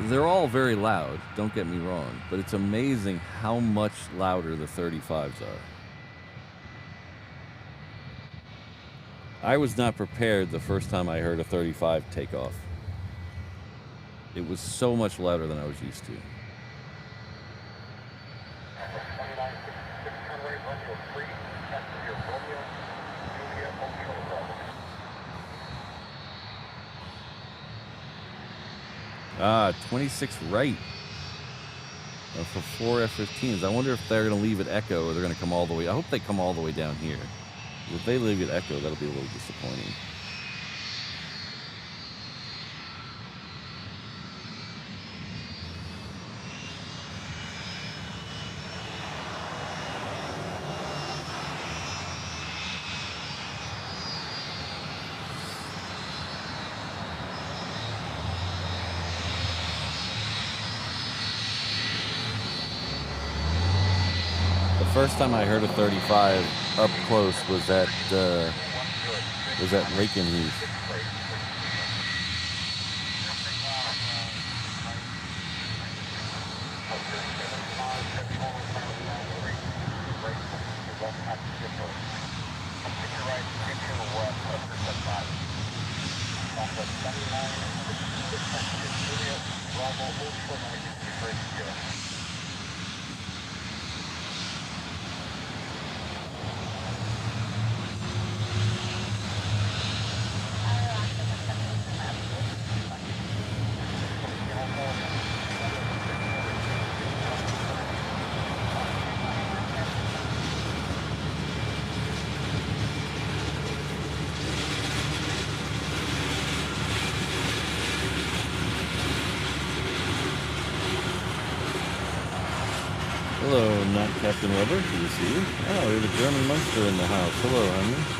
A: they're all very loud, don't get me wrong, but it's amazing how much louder the 35s are. I was not prepared the first time I heard a 35 take off. It was so much louder than I was used to. Ah, 26 right for 4 F-15s. I wonder if they're going to leave at Echo or they're going to come all the way. I hope they come all the way down here. If they leave at Echo, that'll be a little disappointing. The first time I heard a 35 up close was at Lakenheath. Hello, not Captain Weber. Good to see you. Oh, we have a German monster in the house. Hello, honey.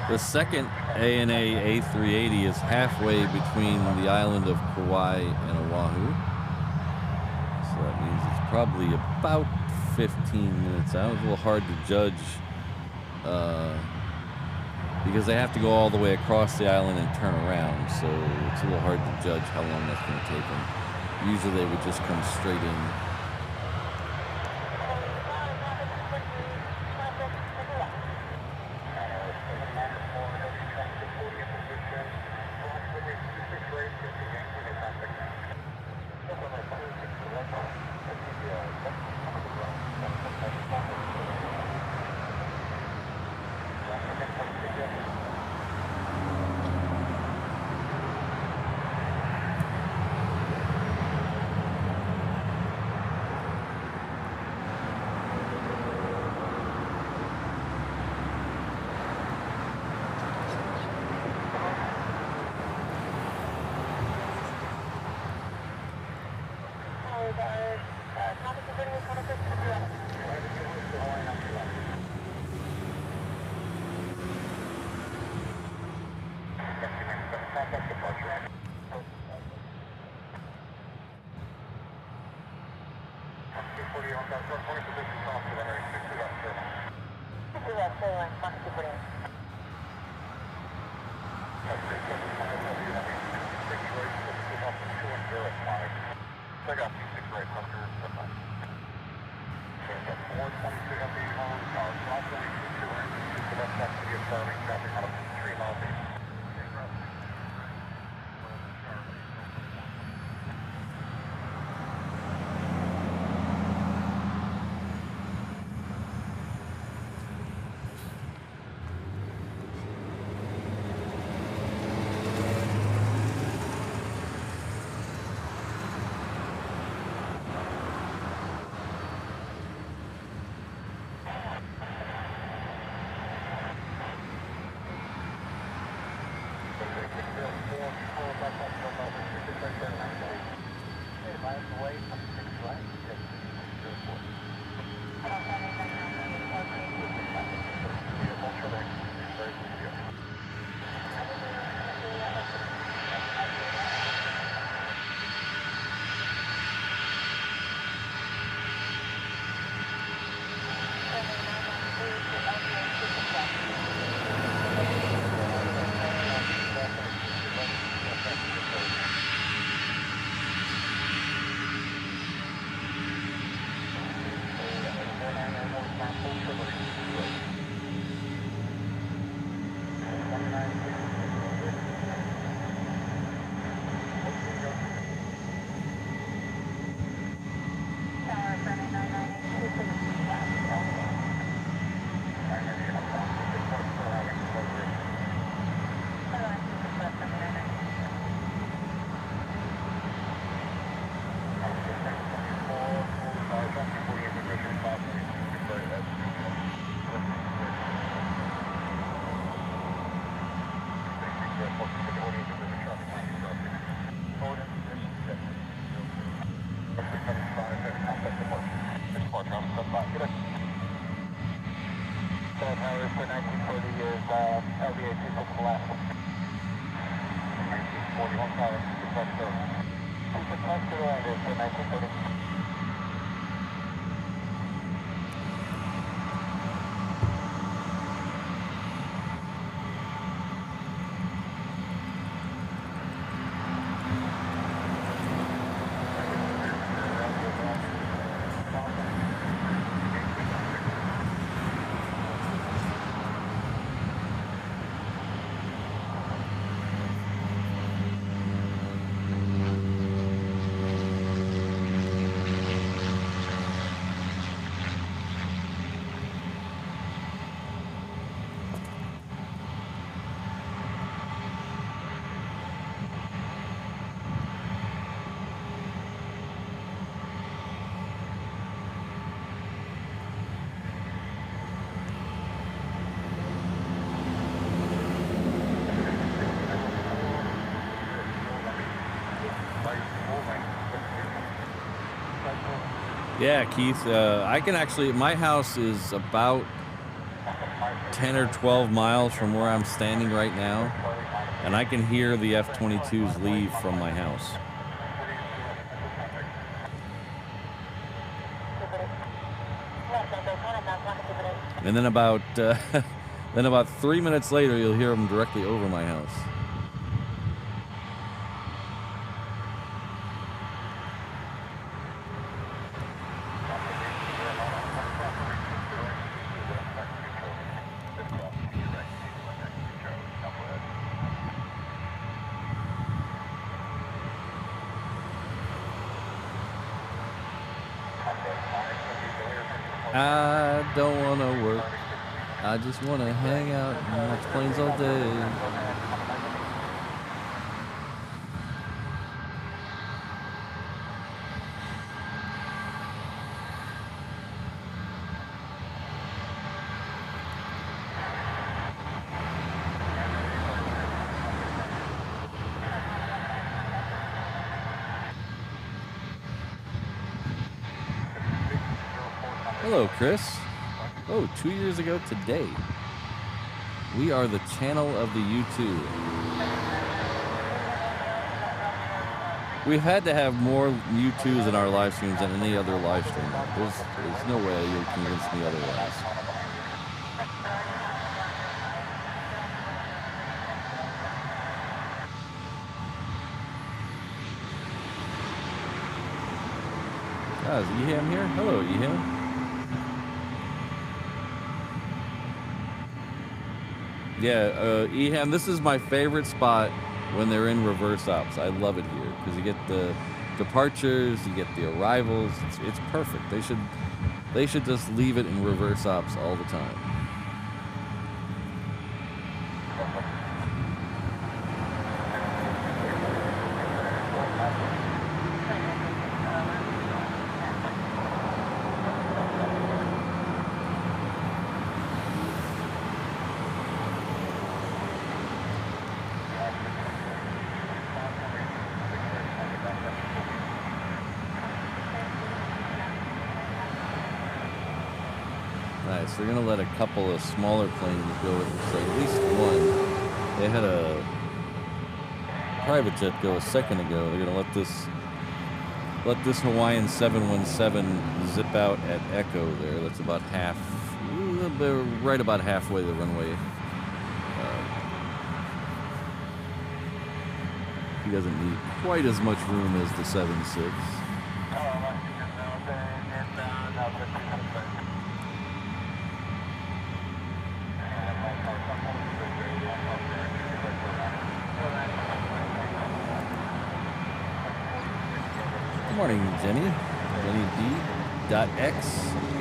A: The second ANA A380 is halfway between the island of Kauai and Oahu. So that means it's probably about 15 minutes out. It's a little hard to judge because they have to go all the way across the island and turn around. So it's a little hard to judge how long that's going to take them. Usually they would just come straight in. Yeah, Keith, I can actually, my house is about 10 or 12 miles from where I'm standing right now, and I can hear the F-22s leave from my house. And then about 3 minutes later, you'll hear them directly over my house. I don't want to work. I just want to hang out and watch planes all day. Hello, Chris. Oh, 2 years ago today. We are the channel of the YouTube. We've had to have more U2s in our live streams than any other live stream. There's no way you'll convince me otherwise. Ah, is Eham here? Hello, Eham. Yeah, Eham, this is my favorite spot when they're in reverse ops. I love it here because you get the departures, you get the arrivals. It's perfect. They should just leave it in reverse ops all the time. Nice. They're going to let a couple of smaller planes go, so at least one. They had a private jet go a second ago. They're going to let this Hawaiian 717 zip out at Echo there. That's about half, right about halfway the runway. He doesn't need quite as much room as the 76. Good morning, Jenny. Jenny D.X,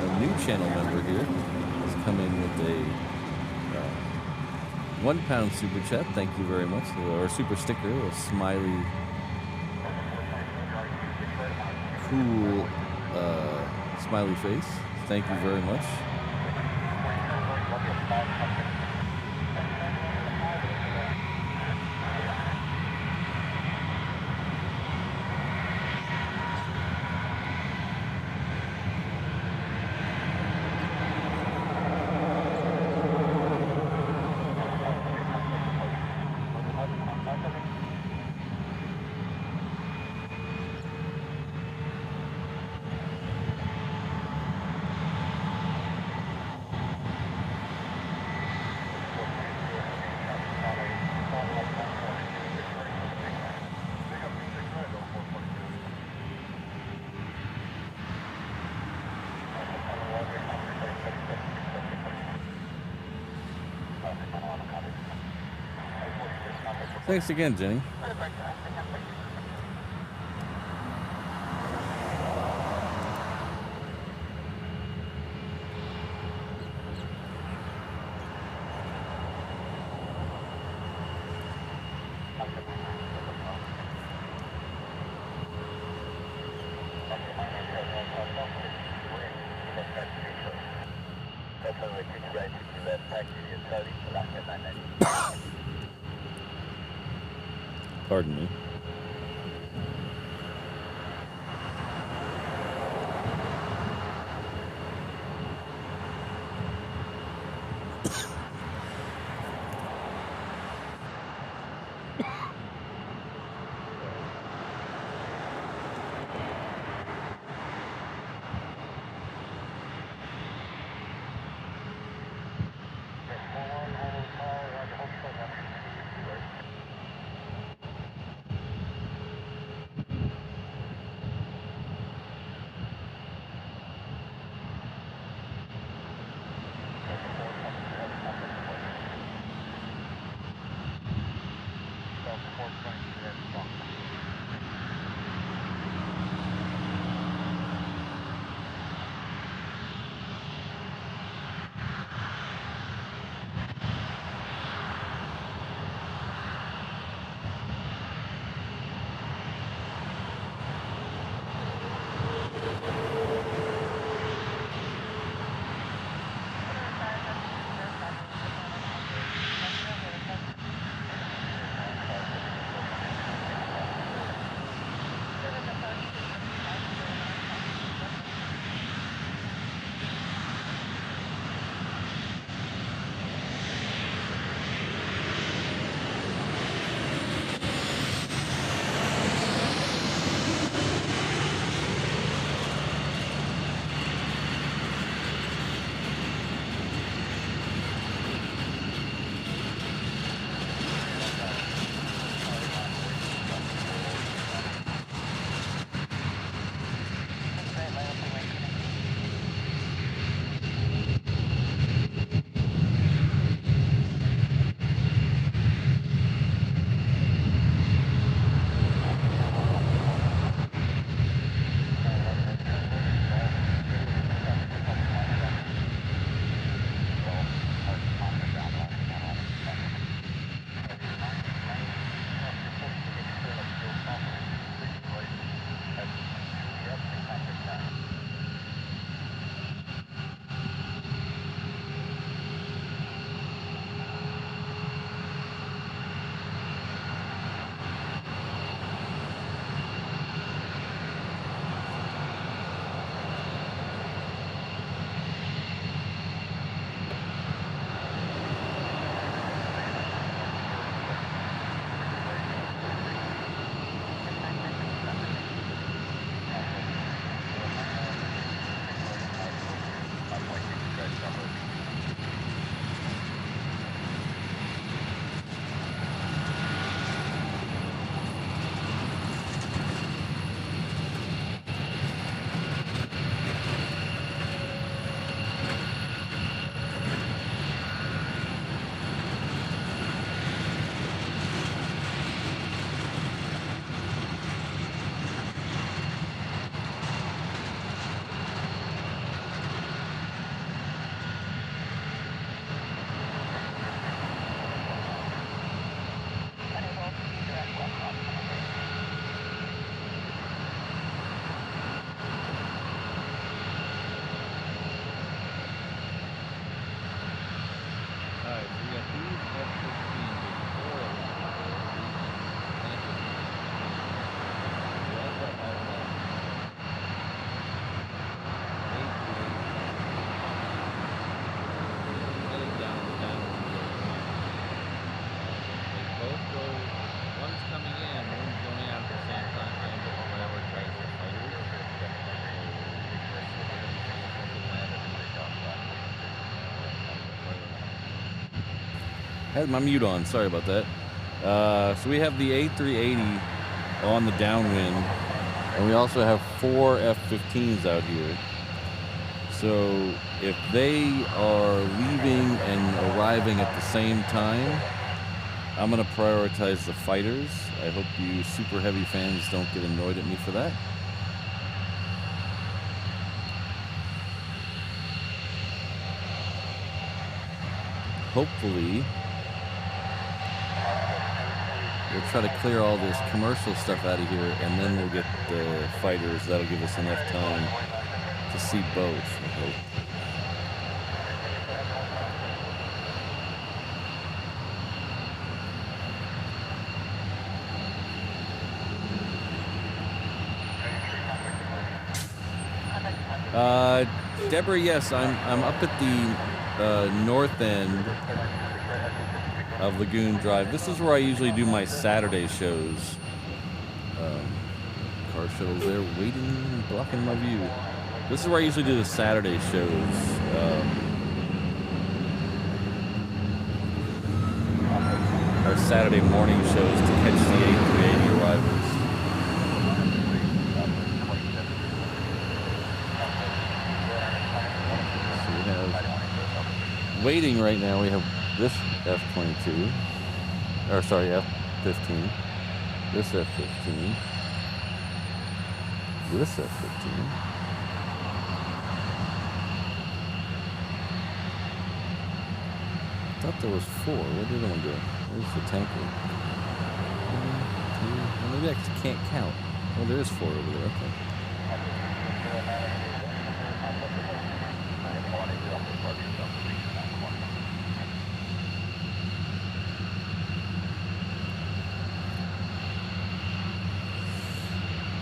A: a new channel member here, has come in with a £1 super chat. Thank you very much. Or super sticker, a smiley, cool smiley face. Thank you very much. Thanks again, Jenny. Pardon me. Had my mute on. Sorry about that. So we have the A380 on the downwind, and we also have 4 F-15s out here. So if they are leaving and arriving at the same time, I'm going to prioritize the fighters. I hope you super heavy fans don't get annoyed at me for that. Hopefully, we'll try to clear all this commercial stuff out of here, and then we'll get the fighters. That'll give us enough time to see both, I hope. Deborah, yes, I'm up at the north end of Lagoon Drive. This is where I usually do my Saturday shows. Car shuttles there waiting, blocking my view. This is where I usually do the Saturday shows. Our Saturday morning shows to catch the A380 arrivals. Waiting right now, we have this F-22, or sorry, F-15, this F-15, this F-15, I thought there was 4. What did I do? Where's the tanker? 1, 2, well, maybe I can't count. Oh, there is 4 over there, okay.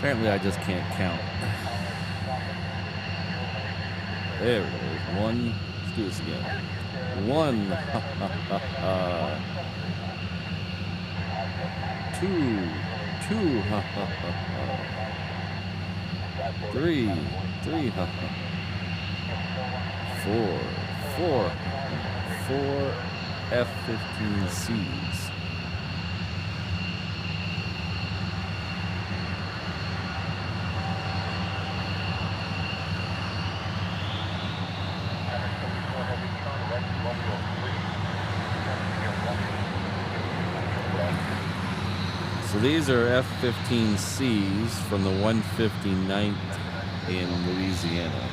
A: Apparently I just can't count. There it is. 1. Let's do this again. 1. 2. 2. 3. 3. 4. 4. 4 F-15Cs. So these are F-15Cs from the 159th in Louisiana.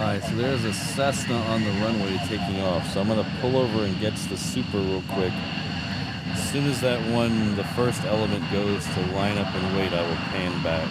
A: Alright, so there's a Cessna on the runway taking off. So I'm going to pull over and get to the Super real quick. As soon as that one, the first element goes to line up and wait, I will pan back.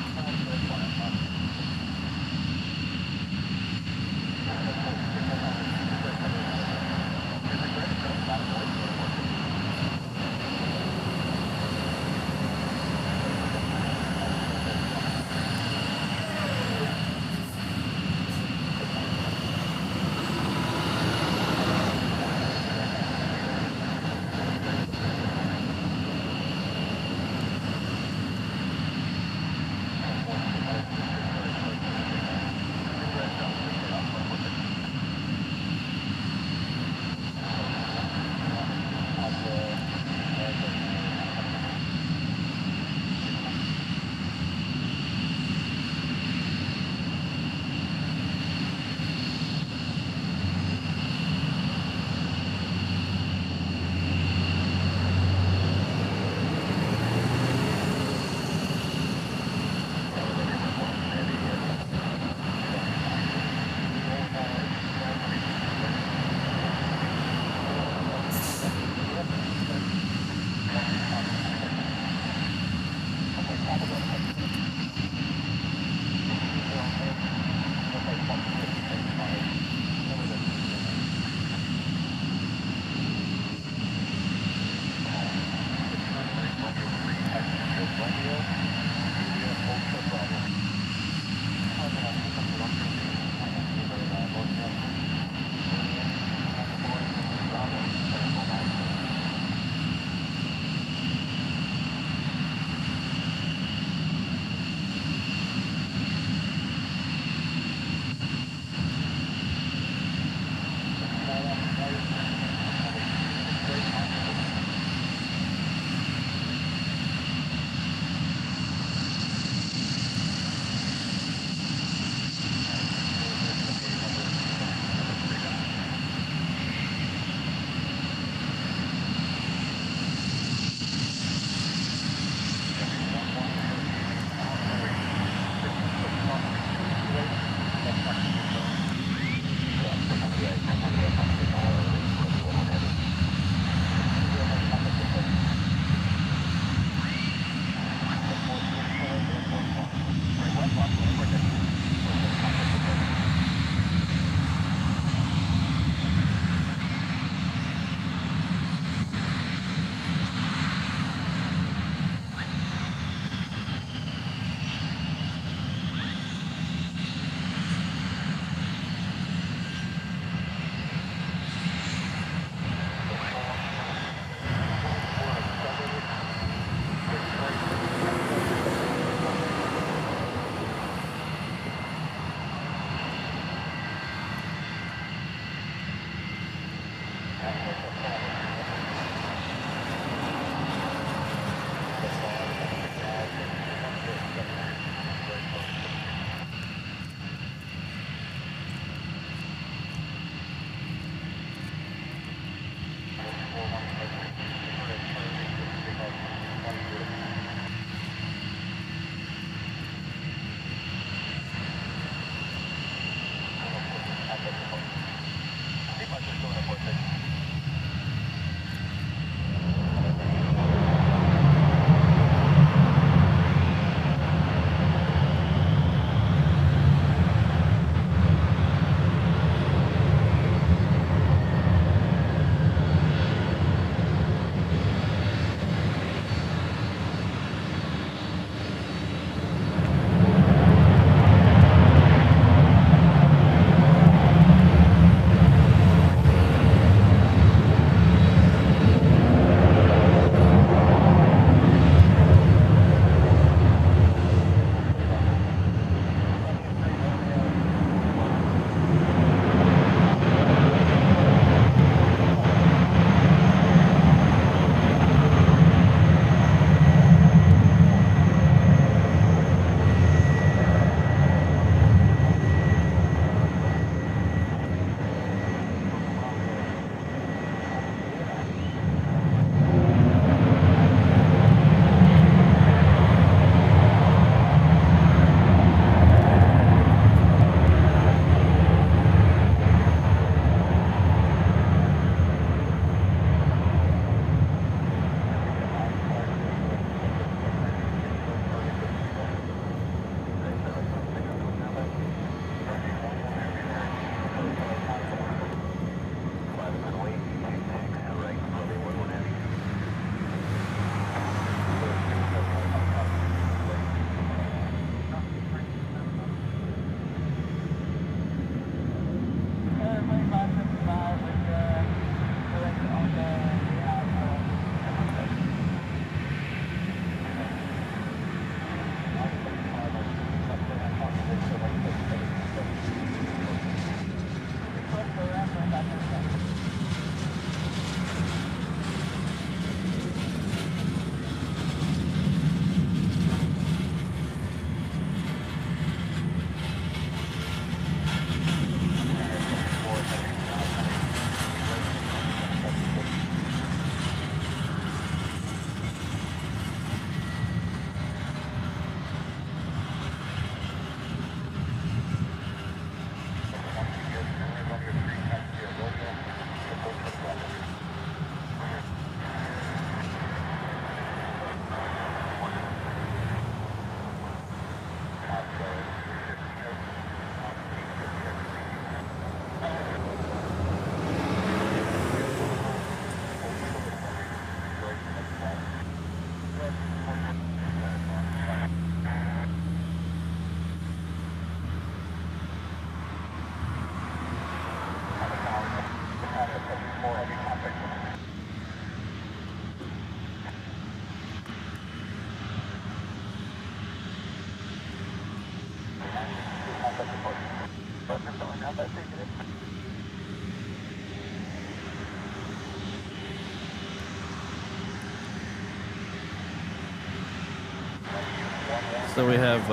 A: So we have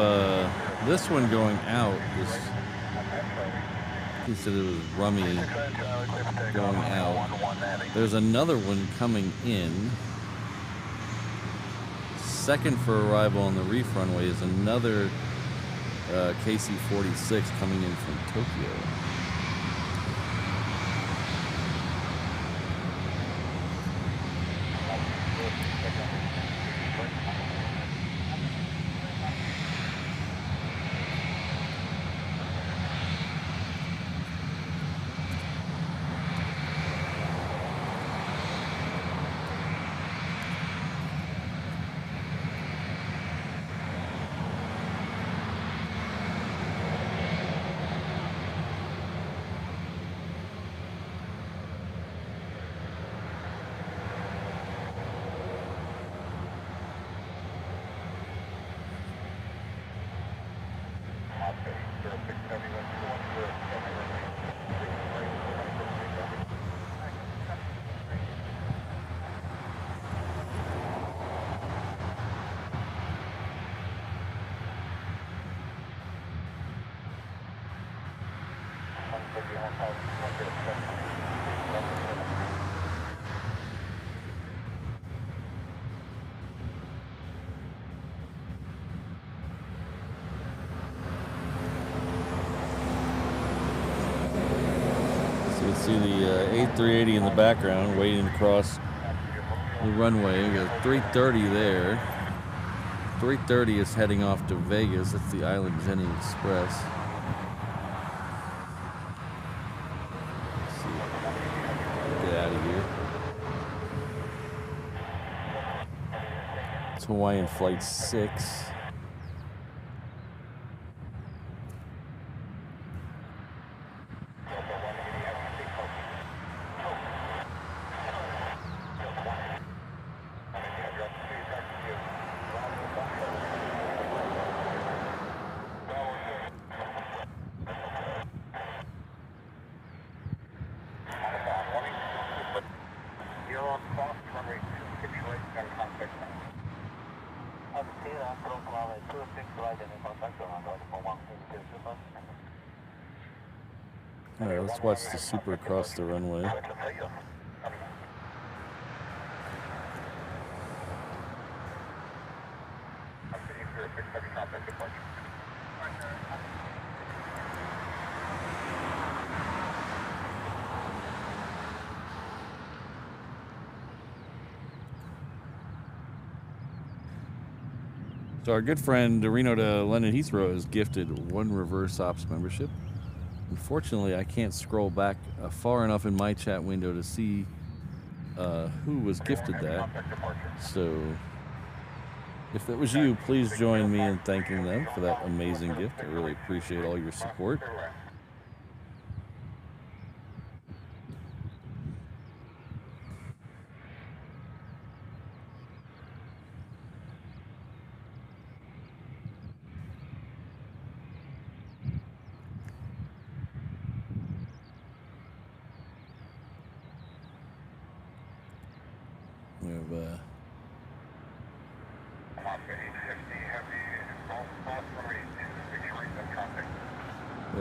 A: this one going out. He said it was rummy going out. There's another one coming in. Second for arrival on the reef runway is another KC-46 coming in from Tokyo. See the A380 in the background waiting to cross the runway. We got 330 there. 330 is heading off to Vegas. That's the Island Jenny Express. Let's see. Get out of here. It's Hawaiian Flight 6. Alright, let's watch the Super across the runway. So our good friend Reno to London Heathrow is gifted 1 reverse ops membership. Unfortunately, I can't scroll back far enough in my chat window to see who was gifted that. So if it was you, please join me in thanking them for that amazing gift. I really appreciate all your support.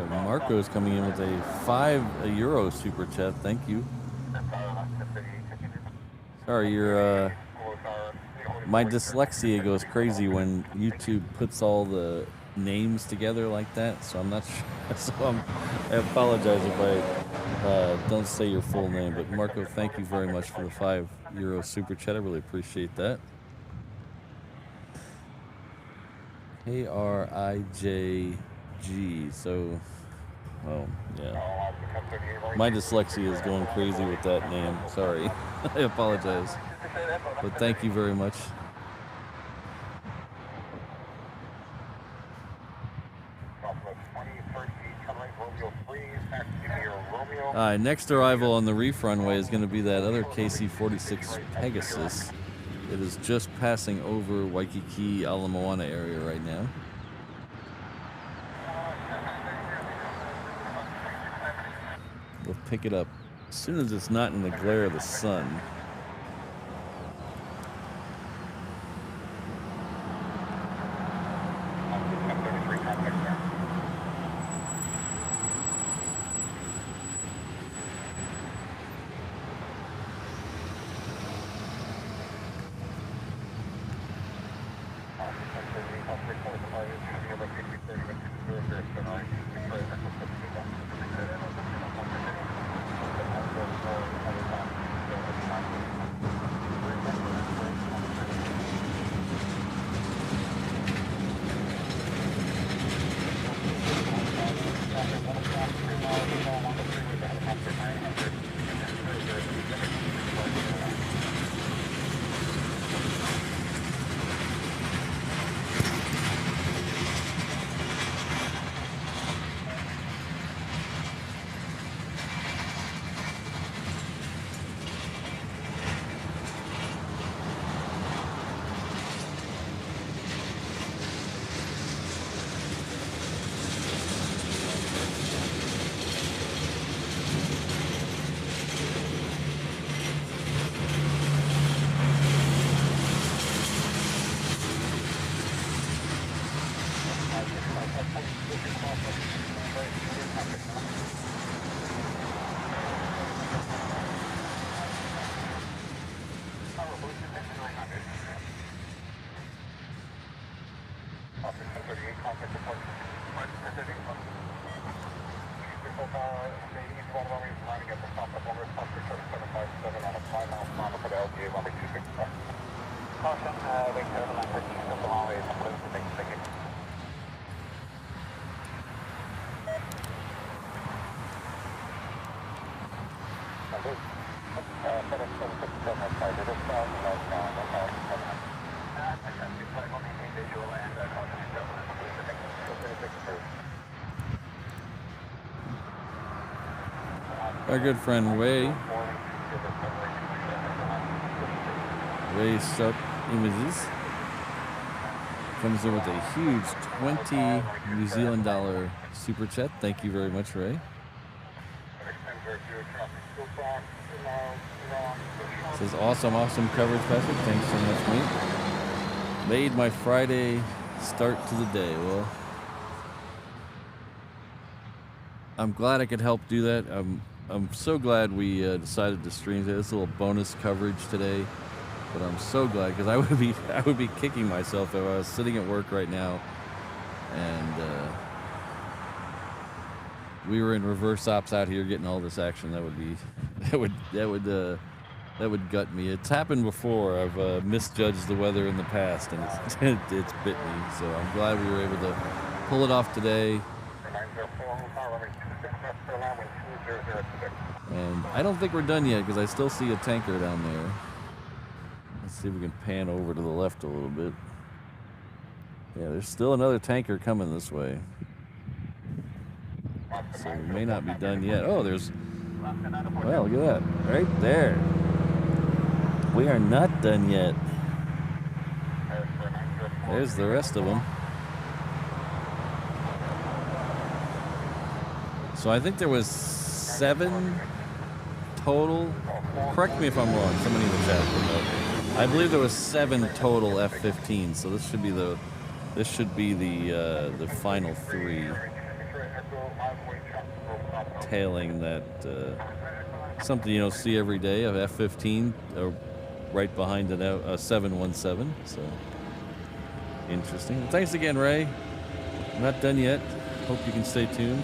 A: Marco's coming in with a €5 super chat. Thank you. Sorry, my dyslexia goes crazy when YouTube puts all the names together like that. So I'm not sure. So I apologize if I don't say your full name. But Marco, thank you very much for the €5 super chat. I really appreciate that. KRIJG. So. Oh, yeah. My dyslexia is going crazy with that name. Sorry. I apologize. But thank you very much. Next arrival on the reef runway is going to be that other KC-46 Pegasus. It is just passing over Waikiki, Ala Moana area right now. We'll pick it up as soon as it's not in the glare of the sun. Our good friend Ray Sup Images comes in with a huge 20 New Zealand dollar super chat. Thank you very much, Ray. Says awesome coverage, Patrick. Thanks so much, mate. Made my Friday start to the day. Well, I'm glad I could help do that. I'm so glad we decided to stream today. This little bonus coverage today, but I'm so glad because I would be kicking myself if I was sitting at work right now and we were in reverse ops out here getting all this action. That would gut me. It's happened before. I've misjudged the weather in the past and it's bit me. So I'm glad we were able to pull it off today. And I don't think we're done yet because I still see a tanker down there. Let's see if we can pan over to the left a little bit. Yeah, there's still another tanker coming this way. So we may not be done yet. Oh, there's... Well, look at that. Right there. We are not done yet. There's the rest of them. So I think there was 7 total. Correct me if I'm wrong. Somebody in the chat will know. I believe there was 7 total F-15. So this should be the final 3. Tailing that something you don't see every day of F-15 right behind a 717. So interesting. Well, thanks again, Ray. I'm not done yet. Hope you can stay tuned.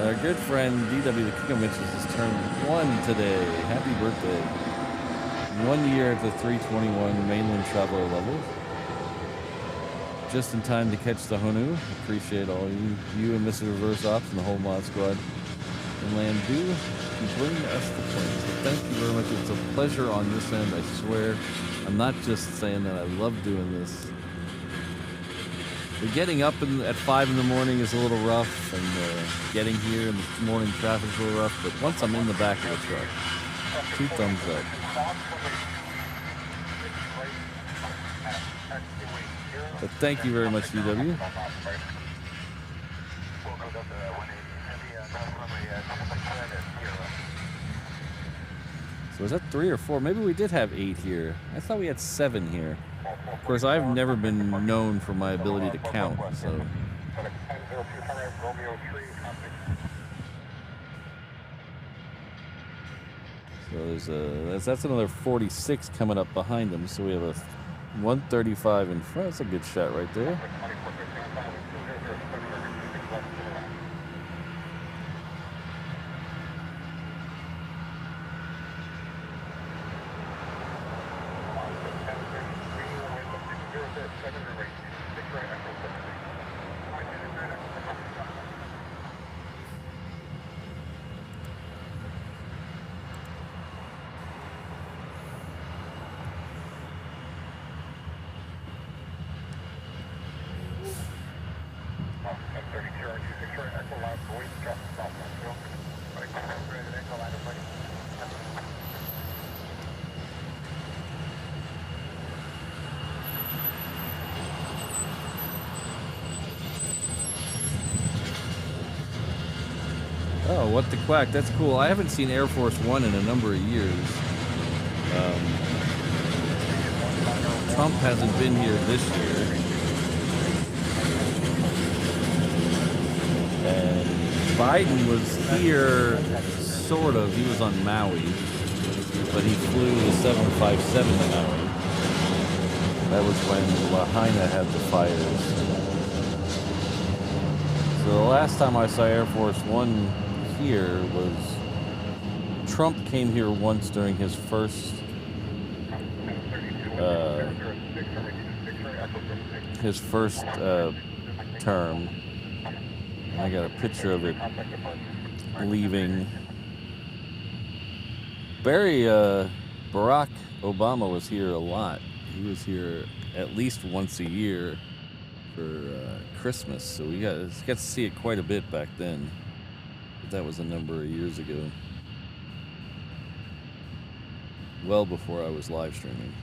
A: Our good friend DW the King of Mitches has turned 1 today. Happy birthday. 1 year at the 321 mainland traveler level. Just in time to catch the Honu. Appreciate all you and Mr. Reverse Ops and the whole mod squad inland do to bring us the planes. So thank you very much. It's a pleasure on this end, I swear. I'm not just saying that. I love doing this. The getting up at 5 in the morning is a little rough, and getting here in the morning traffic is a little rough, but once I'm in the back of the truck, 2 thumbs up. But thank you very much, DW. So was that 3 or 4? Maybe we did have 8 here. I thought we had 7 here. Of course, I've never been known for my ability to count, so. So that's another 46 coming up behind them. So we have a 135 in front. That's a good shot right there. Oh, what the quack. That's cool. I haven't seen Air Force One in a number of years. Trump hasn't been here this year. And Biden was here, sort of. He was on Maui. But he flew the 757 to Maui. That was when Lahaina had the fires. So the last time I saw Air Force One here was Trump came here once during his first term. I got a picture of it leaving. Barack Obama was here a lot. He was here at least once a year for Christmas, so we got to see it quite a bit back then. But that was a number of years ago. Well before I was live streaming.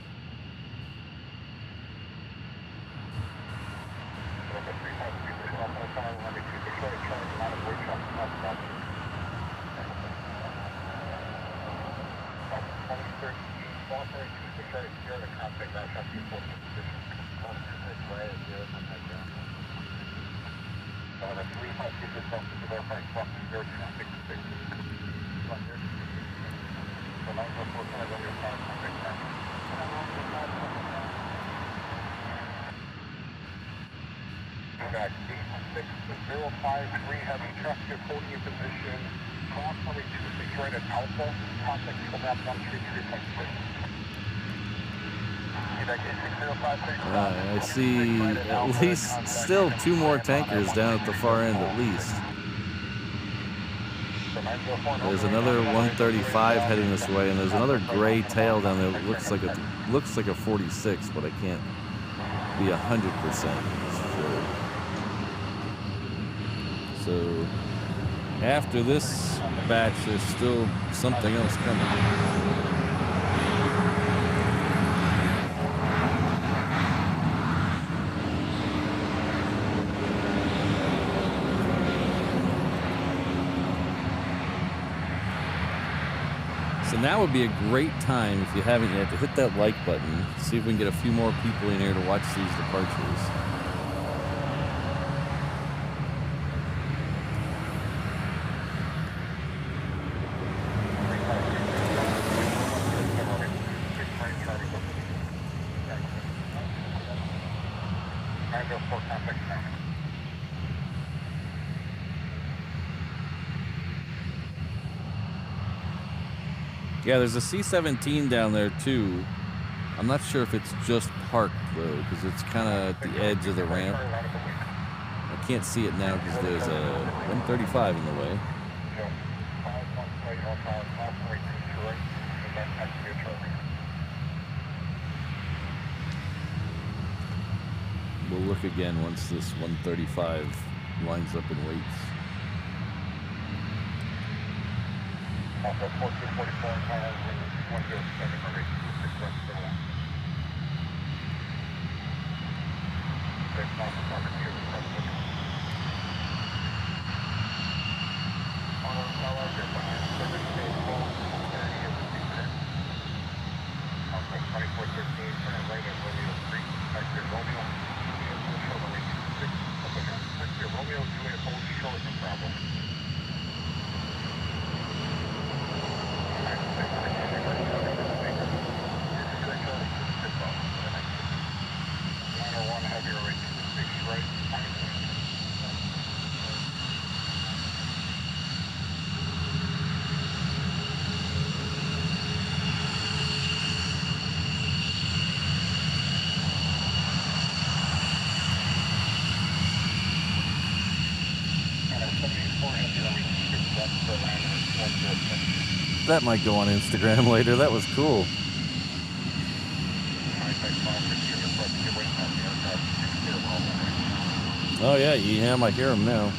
A: I see at least still 2 more tankers down at the far end at least. There's another 135 heading this way, and there's another gray tail down there that looks like a 46, but I can't be 100% sure. So after this batch, there's still something else coming. So now would be a great time, if you haven't yet, to hit that like button. See if we can get a few more people in here to watch these departures. Yeah, there's a C-17 down there too. I'm not sure if it's just parked though, because it's kind of at the edge of the ramp. I can't see it now because there's a 135 in the way. We'll look again once this 135 lines up and waits. That might go on Instagram later. That was cool. Oh yeah, EM, I hear him now.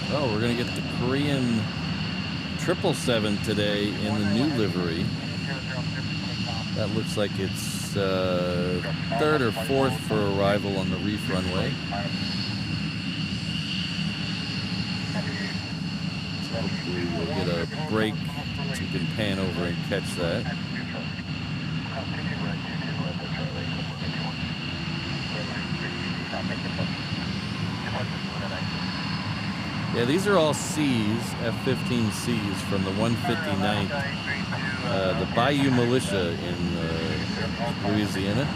A: Oh, we're going to get the Korean 777 today in the new livery. That looks like it's third or fourth for arrival on the reef runway. So hopefully we'll get a break so we can pan over and catch that. Yeah, these are all Cs, F-15 Cs from the 159th, the Bayou Militia in Louisiana.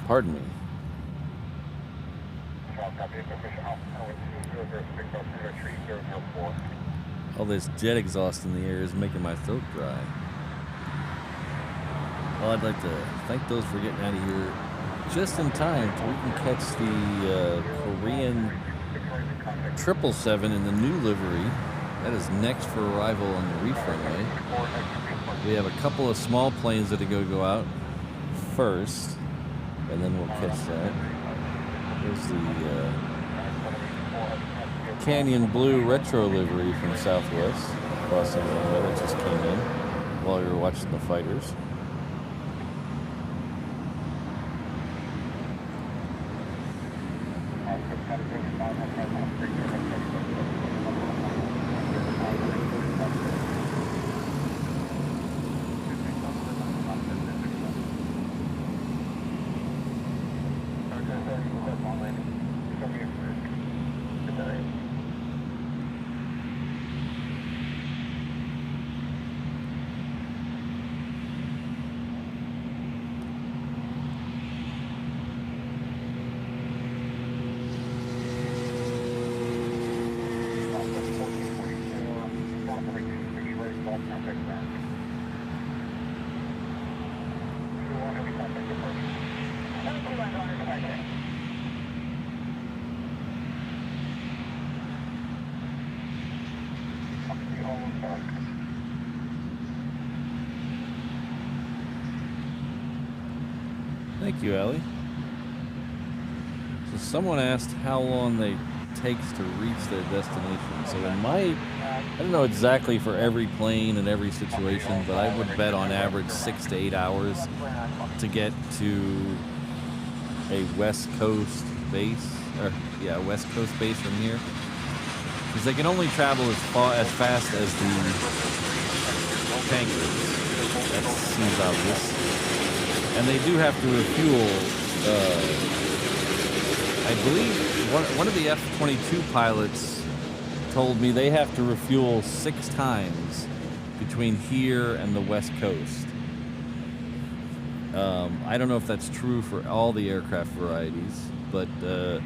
A: Pardon me. All this jet exhaust in the air is making my throat dry. Well, I'd like to thank those for getting out of here just in time so we can catch the Korean 777 in the new livery. That is next for arrival on the reef runway. We have a couple of small planes that are going to go out first, and then we'll catch that. There's the Canyon Blue retro livery from Southwest crossing the runway that just came in while we were watching the fighters. Thank you, Allie. So someone asked how long they takes to reach their destination. So in my, I don't know exactly for every plane and every situation, but I would bet on average 6 to 8 hours to get to a West Coast base, or yeah, West Coast base from here. Because they can only travel as fast as the tankers. That seems obvious. And they do have to refuel. I believe one of the F-22 pilots told me they have to refuel 6 times between here and the West Coast. I don't know if that's true for all the aircraft varieties, but the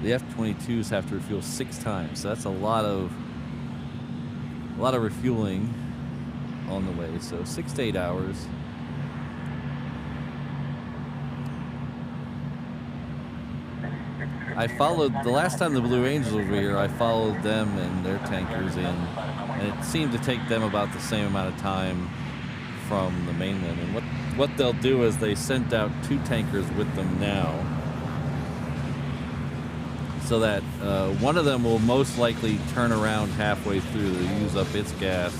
A: F-22s have to refuel 6 times. So that's a lot of refueling on the way. So 6 to 8 hours. I followed, the last time the Blue Angels were here, I followed them and their tankers in, and it seemed to take them about the same amount of time from the mainland. And what they'll do is they sent out 2 tankers with them now, so that one of them will most likely turn around halfway through to use up its gas,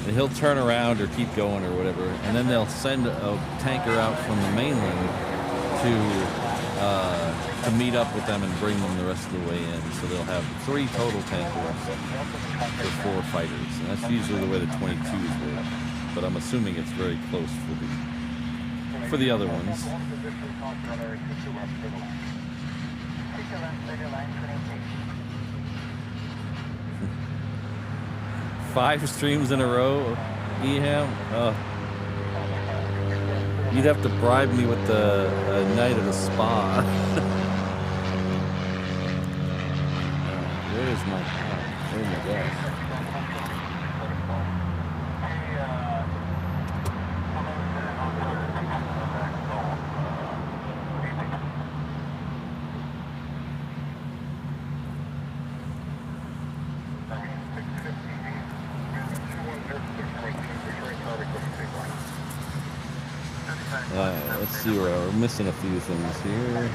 A: and he'll turn around or keep going or whatever, and then they'll send a tanker out from the mainland to meet up with them and bring them the rest of the way in. So they'll have 3 total tankers for 4 fighters. And that's usually the way the 22s work. But I'm assuming it's very close for the other ones. 5 streams in a row, Eham. You'd have to bribe me with the night at a spa. Where's my gosh. Let's see, we're missing a few things here.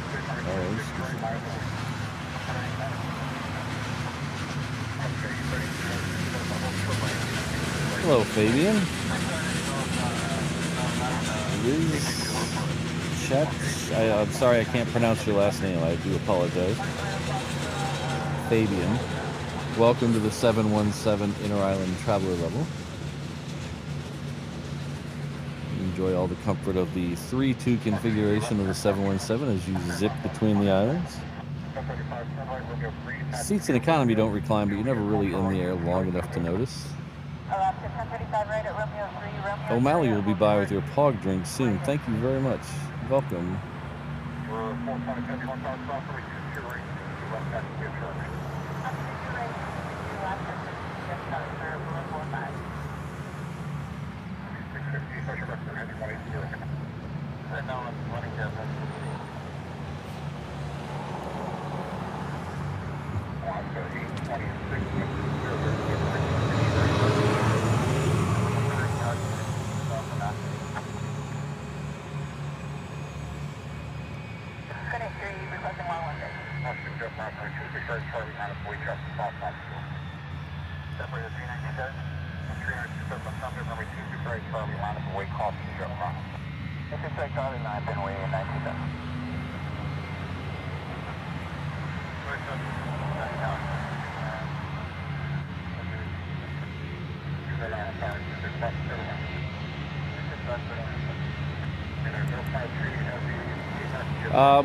A: Hello, Fabian. Liz Chet. I'm sorry I can't pronounce your last name. I do apologize. Fabian. Welcome to the 717 Inter-Island Traveler level. Enjoy all the comfort of the 3-2 configuration of the 717 as you zip between the islands. Seats in economy don't recline, but you're never really in the air long enough to notice.
B: Raptors 1035 right at Romeo 3, Romeo
A: O'Malley will be by with your POG drink soon. Thank you very much. Welcome.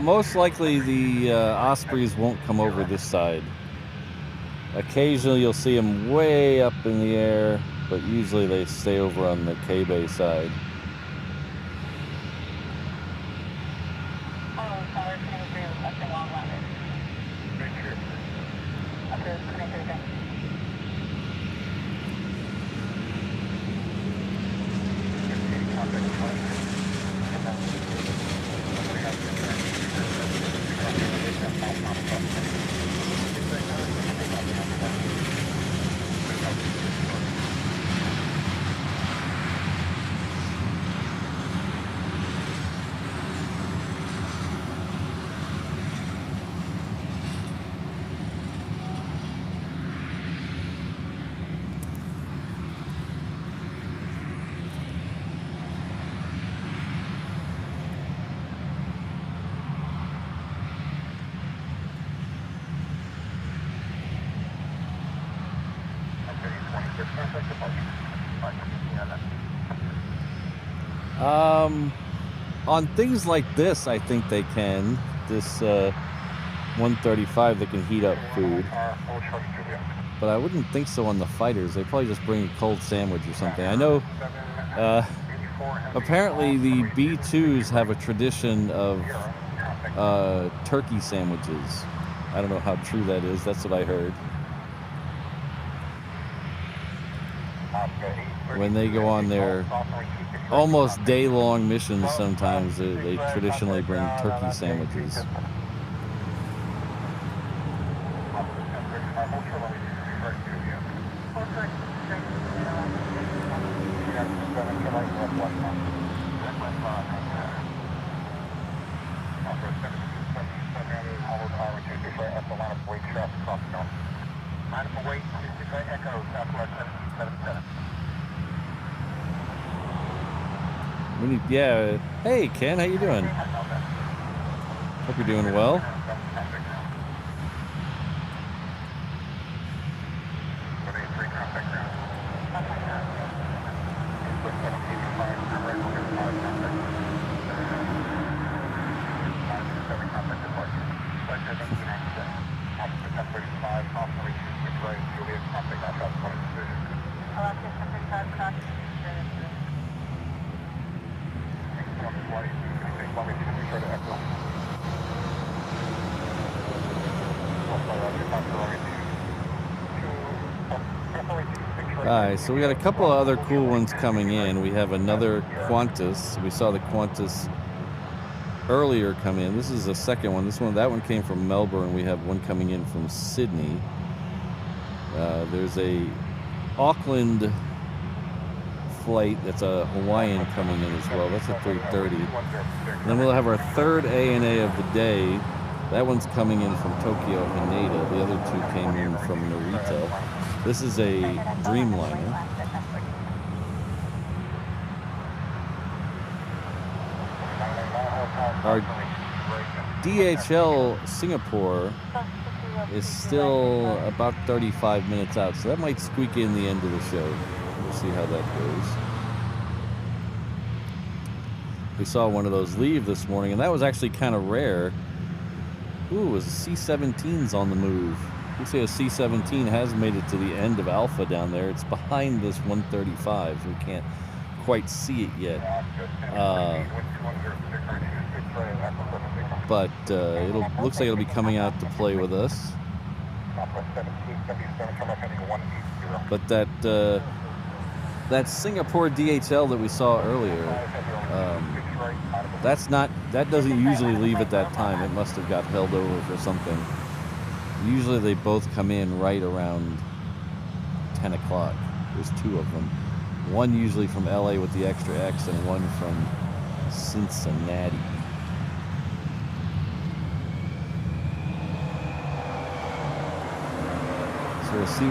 A: Most likely the Ospreys won't come over this side. Occasionally you'll see them way up in the air, but usually they stay over on the K-Bay side. On things like this, I think they can. This 135, they can heat up food. But I wouldn't think so on the fighters. They probably just bring a cold sandwich or something. I know apparently the B-2s have a tradition of turkey sandwiches. I don't know how true that is. That's what I heard. When they go on their almost day-long missions, sometimes they traditionally bring turkey sandwiches. Yeah. Hey, Ken, how you doing? Hope you're doing well. Alright, so we got a couple of other cool ones coming in. We have another Qantas. We saw the Qantas earlier come in. This is the second one. That one came from Melbourne. We have one coming in from Sydney. There's a Auckland flight that's a Hawaiian coming in as well. That's a 330. And then we'll have our third ANA of the day. That one's coming in from Tokyo Haneda. The other two came in from Narita. This is a Dreamliner. Our DHL Singapore is still about 35 minutes out, so that might squeak in the end of the show. We'll see how that goes. We saw one of those leave this morning, and that was actually kind of rare. Ooh, it was C-17s on the move. Looks like a C-17 has made it to the end of Alpha down there. It's behind this 135, so we can't quite see it yet. But it looks like it'll be coming out to play with us. But that Singapore DHL that we saw earlier, that doesn't usually leave at that time. It must have got held over for something. Usually they both come in right around 10 o'clock. There's two of them. One usually from LA with the extra X and one from Cincinnati. So we'll see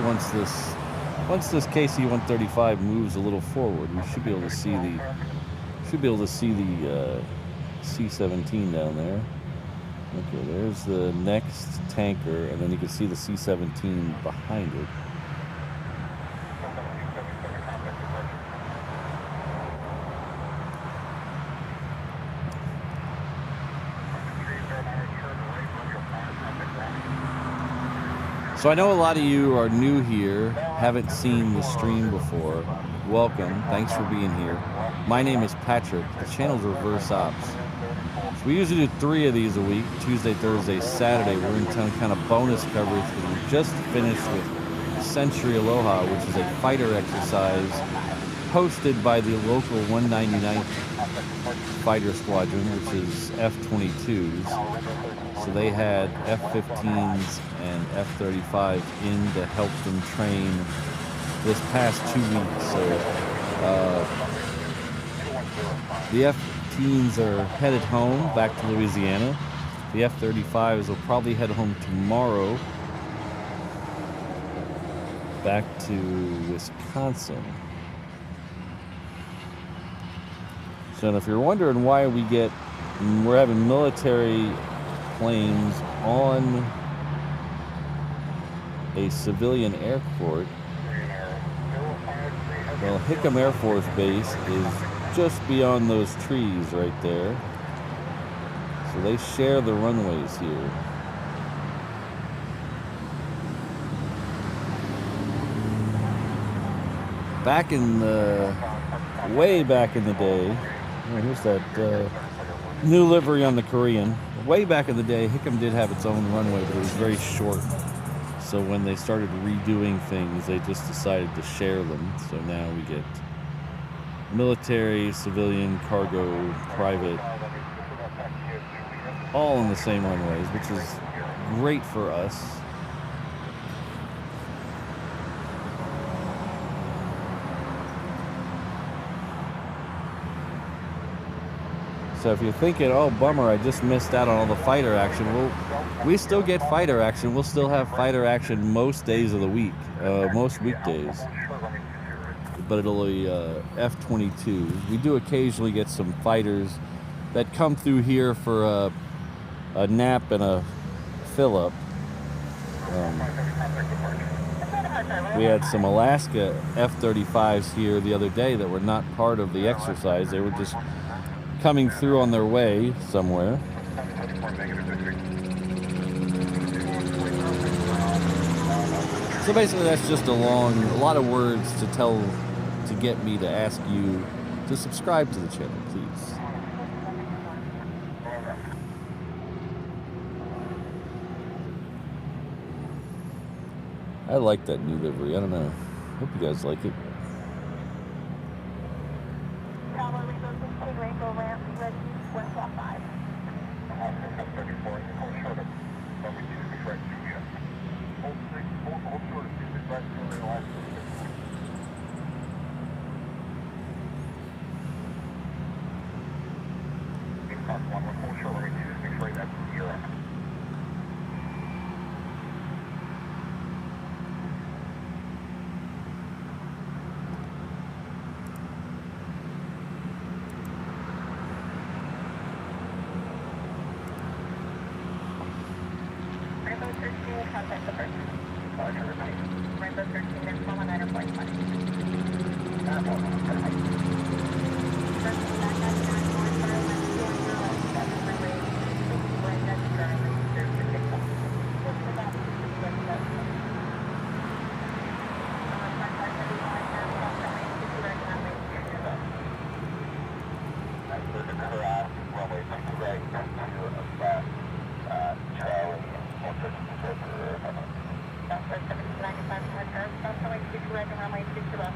A: once this KC-135 moves a little forward, we should be able to see the C-17 down there. Okay, there's the next tanker, and then you can see the C-17 behind it. So I know a lot of you are new here, haven't seen the stream before. Welcome, thanks for being here. My name is Patrick, the channel's Reverse Ops. So we usually do 3 of these a week, Tuesday, Thursday, Saturday. We're in kind of bonus coverage because we just finished with Sentry Aloha, which is a fighter exercise hosted by the local 199th Fighter Squadron, which is F-22s. So they had F-15s and F-35 in to help them train this past 2 weeks. So the F-15s are headed home back to Louisiana. The F-35s will probably head home tomorrow back to Wisconsin. So if you're wondering why we're having military planes on a civilian airport, well, Hickam Air Force Base is just beyond those trees right there. So they share the runways here. Way back in the day, here's that new livery on the Korean. Way back in the day, Hickam did have its own runway, but it was very short. So when they started redoing things, they just decided to share them. So now we get military, civilian, cargo, private, all on the same runways, which is great for us. So if you're thinking, oh, bummer, I just missed out on all the fighter action, well, we still get fighter action. We'll still have fighter action most days of the week, most weekdays. But it'll be F-22. We do occasionally get some fighters that come through here for a nap and a fill-up. We had some Alaska F-35s here the other day that were not part of the exercise. They were just coming through on their way somewhere. So basically that's just a lot of words to get me to ask you to subscribe to the channel, please. I like that new livery. I don't know. Hope you guys like it.
B: Contact the person. Rainbow 13, there's 119.5. runway 22 left.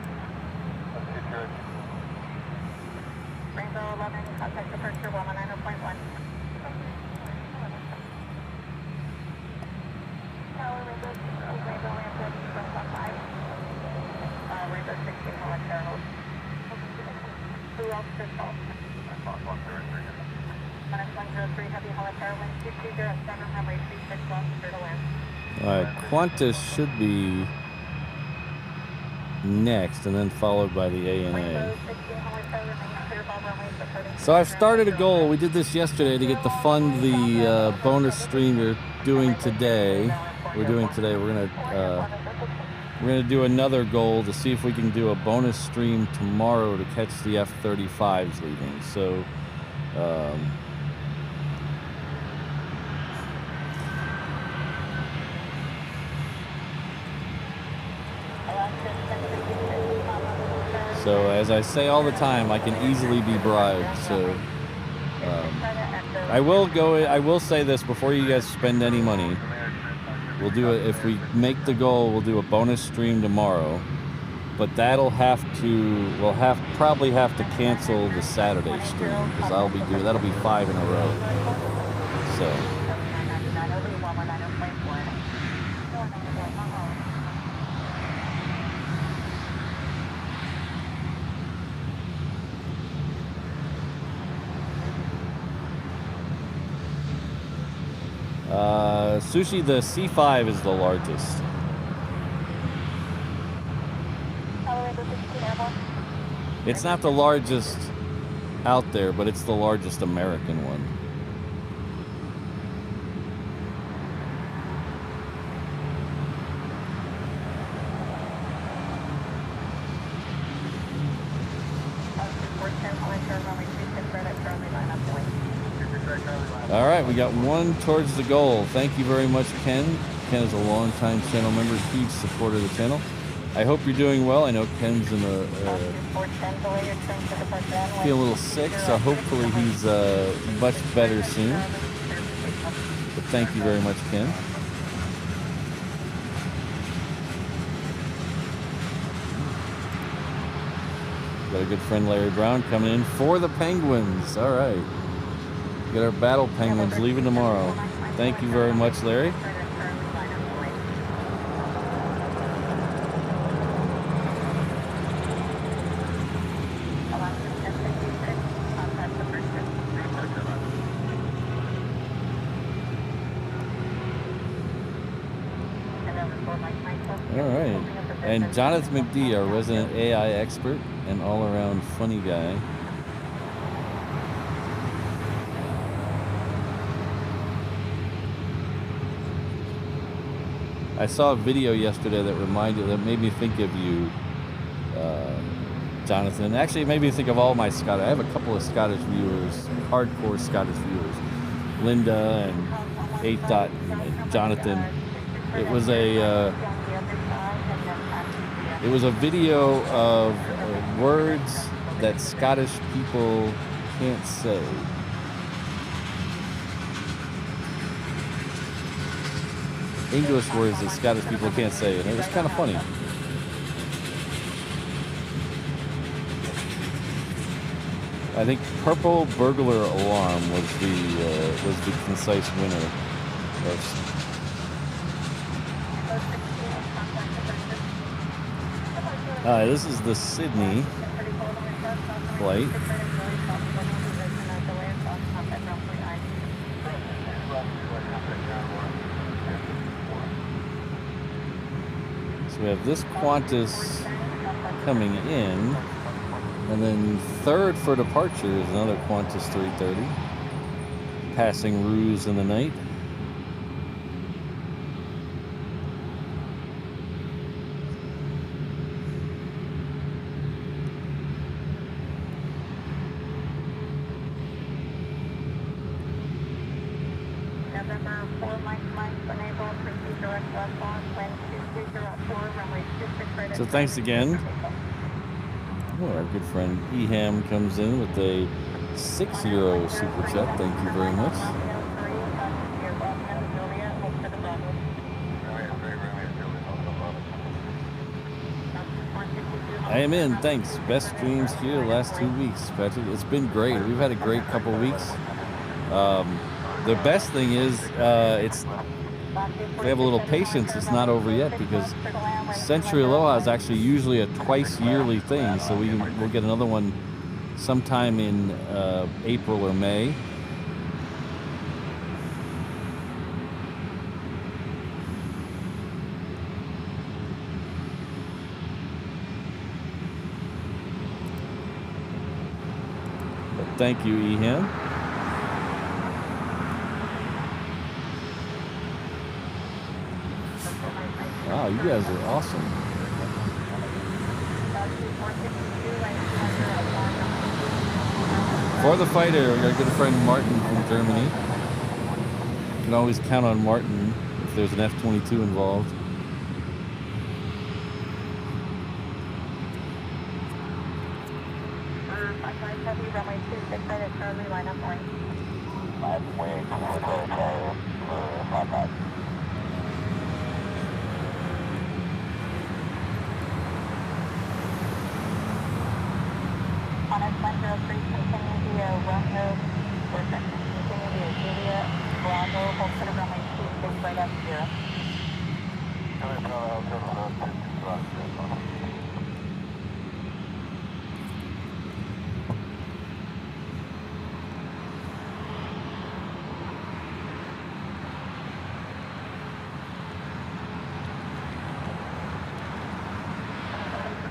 B: Rainbow 11, contact departure 119.1. Tower Rainbow 16, Rainbow Land 115. Rainbow 16, Hawaiian hold. Who else could call? 103, heavy Hawaiian wind 2207, runway 36 left, clear to land.
A: Qantas should be next, and then followed by the ANA. So I've started a goal. We did this yesterday to get to fund the bonus stream we're doing today. We're gonna do another goal to see if we can do a bonus stream tomorrow to catch the F-35s leaving. So. So as I say all the time, I can easily be bribed. So I will say this before you guys spend any money. We'll do it if we make the goal. We'll do a bonus stream tomorrow, but we'll probably have to cancel the Saturday stream because that'll be 5 in a row. So. Sushi, the C5 is the largest. It's not the largest out there, but it's the largest American one. All right, we got one towards the goal. Thank you very much, Ken. Ken is a longtime channel member, huge supporter of the channel. I hope you're doing well. I know Ken's in feel a little sick, so hopefully he's much better soon. But thank you very much, Ken. Got a good friend, Larry Brown, coming in for the Penguins. All right. Get our battle Penguins leaving tomorrow. Thank you very much, Larry. All right. And Jonathan McD, our resident AI expert and all-around funny guy. I saw a video yesterday that made me think of you, Jonathan. Actually, it made me think of all my Scottish. I have a couple of Scottish viewers, hardcore Scottish viewers, Linda and 8 Dot and Jonathan. It was a video of words that Scottish people can't say. English words that Scottish people can't say, and it was kind of funny. I think Purple Burglar Alarm was the concise winner. This is the Sydney flight. So we have this Qantas coming in, and then third for departure is another Qantas 330, passing Ruse in the night. So thanks again. Oh, our good friend Eham comes in with a €6 super chat. Thank you very much. I am in, thanks. Best streams here the last 2 weeks, Patrick. It's been great. We've had a great couple weeks. The best thing is, if we have a little patience, it's not over yet, because Sentry Aloha is actually usually a twice yearly thing, so we'll get another one sometime in April or May. But thank you, Eham. Wow, you guys are awesome. For the fighter, we got a good friend Martin from Germany. You can always count on Martin if there's an F-22 involved.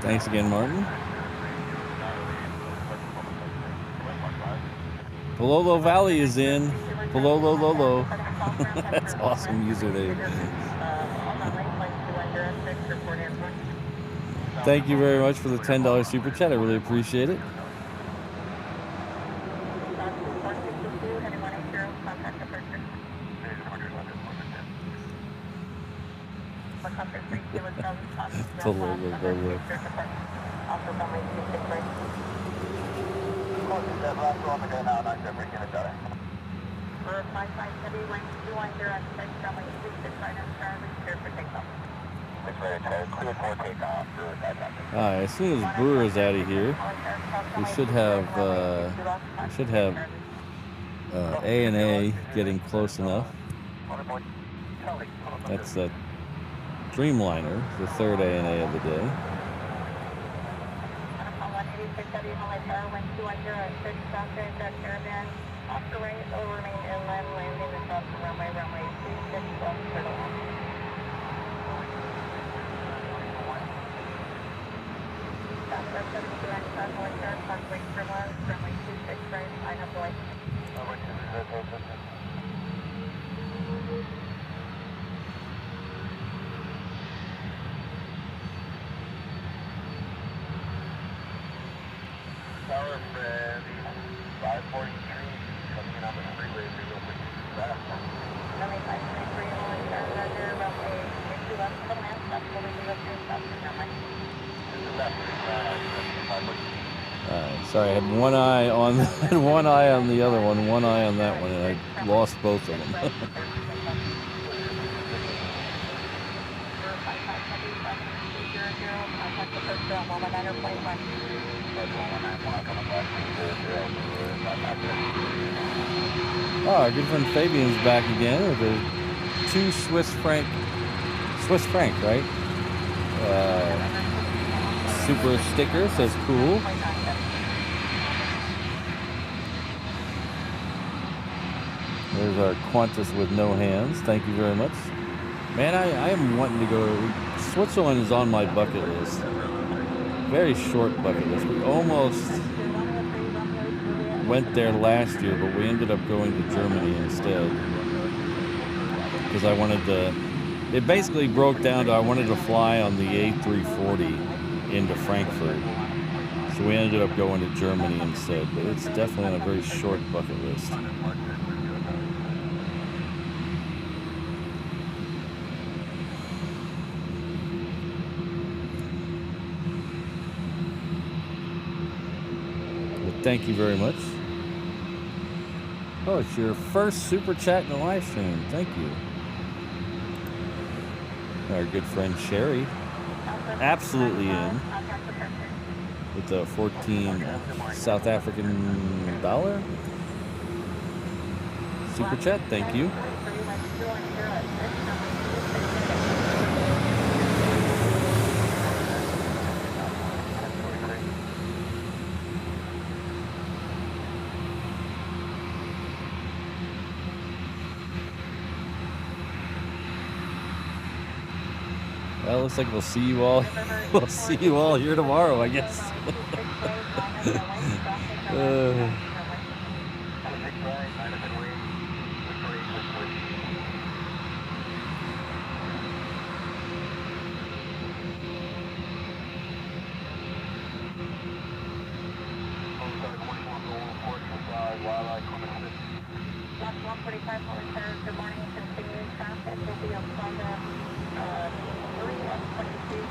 A: Thanks again, Martin. Pololo Valley is in. Pololo Lolo. That's awesome username. Thank you very much for the $10 super chat. I really appreciate it. As soon as Brewer is out of here, we should have A&A getting close enough. That's the Dreamliner, the third A&A of the day. Sorry, I had one eye on the other one, one eye on that one, and I lost both of them. Our good friend Fabian's back again with a 2 Swiss franc, right? Super sticker, says cool. There's our Qantas with no hands. Thank you very much. Man, I am wanting to go. Switzerland is on my bucket list. Very short bucket list. We almost went there last year, but we ended up going to Germany instead. Because I wanted to... It basically broke down to I wanted to fly on the A340 into Frankfurt. So we ended up going to Germany instead. But it's definitely on a very short bucket list. Thank you very much. Oh, it's your first super chat in the live stream. Thank you. Our good friend Sherry. Absolutely in. with the 14 South African dollar. Super chat, thank you. Well, looks like we'll see you all. We'll see you all here tomorrow, I guess.
B: Good morning. Continuing traffic will be upon the 3 F-22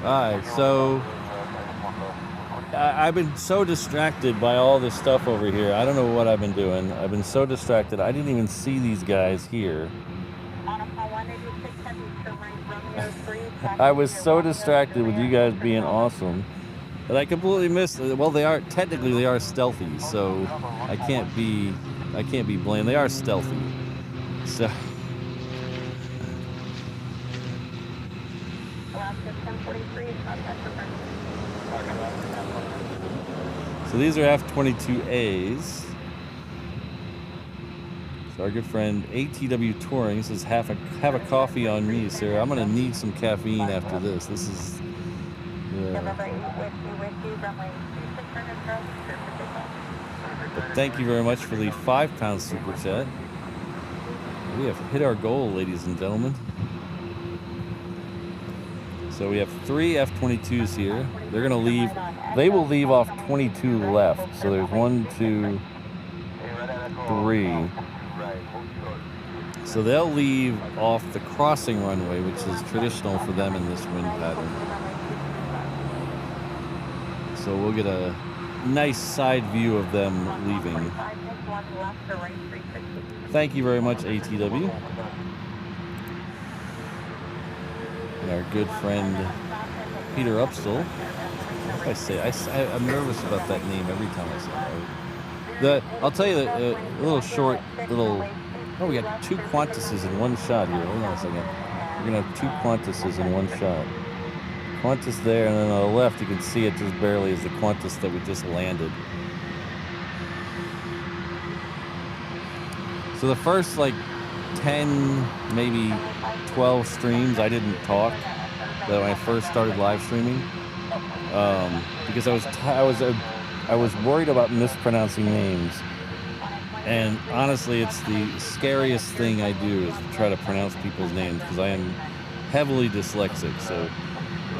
A: Alright, so I've been so distracted by all this stuff over here. I don't know what I've been doing. I've been so distracted. I didn't even see these guys here. I was so distracted with you guys being awesome that I completely missed. Well, they are stealthy, so I can't be blamed. They are stealthy, so. So these are F-22As. So our good friend ATW Touring says, have a coffee on me, sir. I'm gonna need some caffeine after this. This is. But thank you very much for the £5 super chat. We have hit our goal, ladies and gentlemen. So we have 3 F-22s here. They're gonna leave. They will leave off 22 left. So there's 1, 2, 3. So they'll leave off the crossing runway, which is traditional for them in this wind pattern. So we'll get a nice side view of them leaving. Thank you very much, ATW. And our good friend Peter Upstill. I'm nervous about that name every time I say it. I'll tell you that oh, we got 2 Qantases in one shot here. Hold on a second. We're gonna have 2 Qantases in one shot. Qantas there, and then on the left you can see it just barely is the Qantas that we just landed. So the first like 10, maybe 12 streams I didn't talk when I first started live streaming, because I was worried about mispronouncing names, and honestly it's the scariest thing I do is to try to pronounce people's names because I am heavily dyslexic. So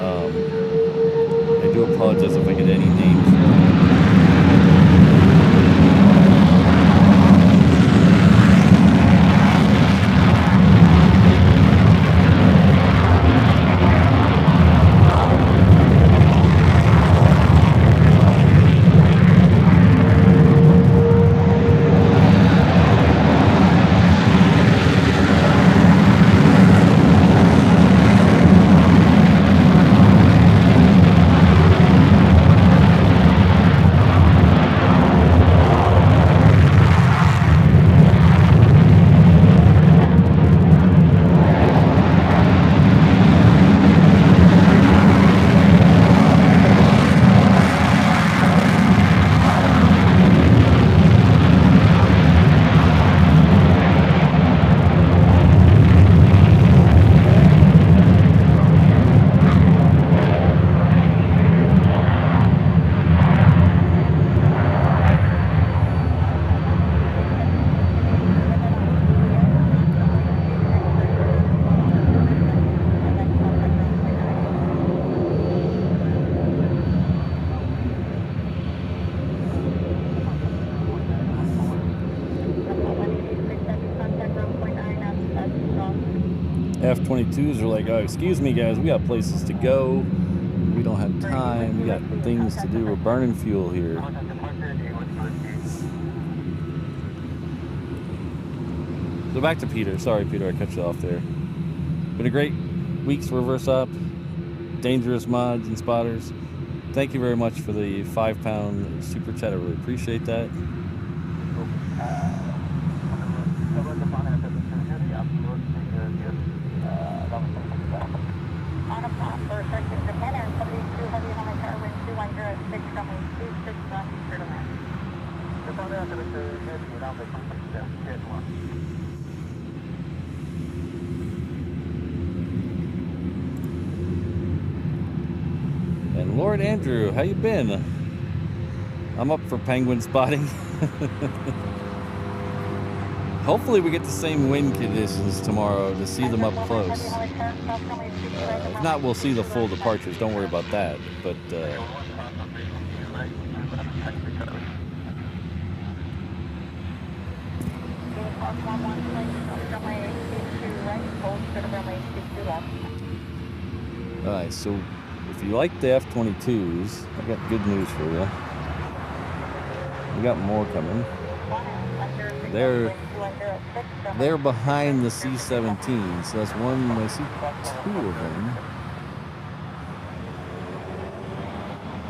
A: I do apologize if I get any names wrong. F-22s are like, oh, excuse me, guys, we got places to go. We don't have time. We got things to do. We're burning fuel here. So back to Peter. Sorry, Peter, I cut you off there. Been a great week's reverse up. Dangerous Mods and Spotters. Thank you very much for the £5 super chat. I really appreciate that.
B: On a path for section Japan Air 72 heavy Hawaiian wind 2106 coming 26 knots eastern to land. Japan Air 72 heavy runway 26
A: And Lord Andrew, how you been? I'm up for penguin spotting. Hopefully we get the same wind conditions tomorrow to see them up close. If not, we'll see the full departures. Don't worry about that. But all right, so if you like the F-22s, I've got good news for you. We got more coming. They're behind the C-17, so that's one. I see two of them.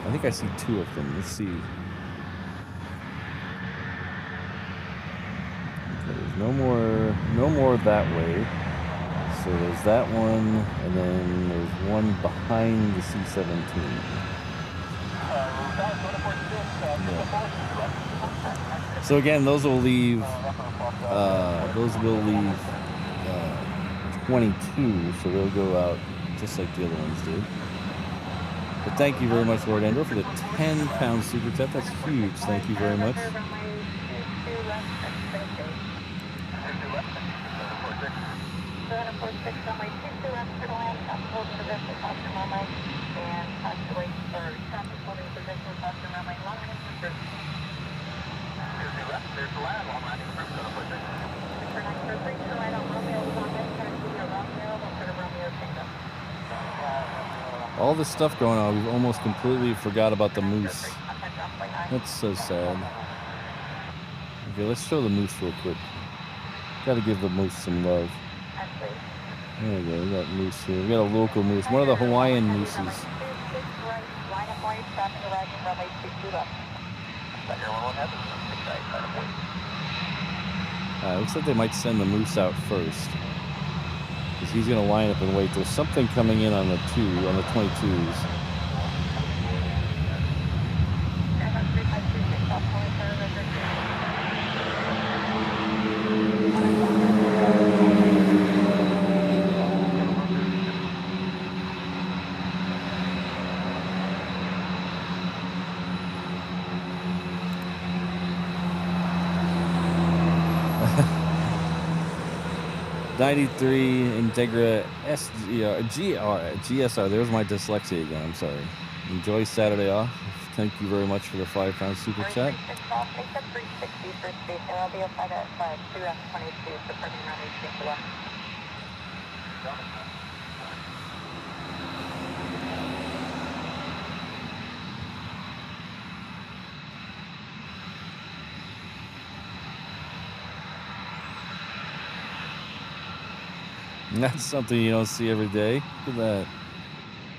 A: I think I see two of them. Let's see. Okay, there's no more that way. So there's that one, and then there's one behind the C-17. Yeah. So again, those will leave 22, so they'll go out just like the other ones did. But thank you very much, Lord Andrew, for the £10 super chat. That's huge. Thank you very much. All this stuff going on, we've almost completely forgot about the moose. That's so sad. Okay, let's show the moose real quick. Gotta give the moose some love. There we go, we got moose here. We got a local moose, one of the Hawaiian mooses. Looks like they might send the moose out first, because he's going to line up and wait. There's something coming in on the 22s. '93 Integra GSR. There's my dyslexia again. I'm sorry. Enjoy Saturday off. Thank you very much for the £5 super chat. And that's something you don't see every day. Look at that.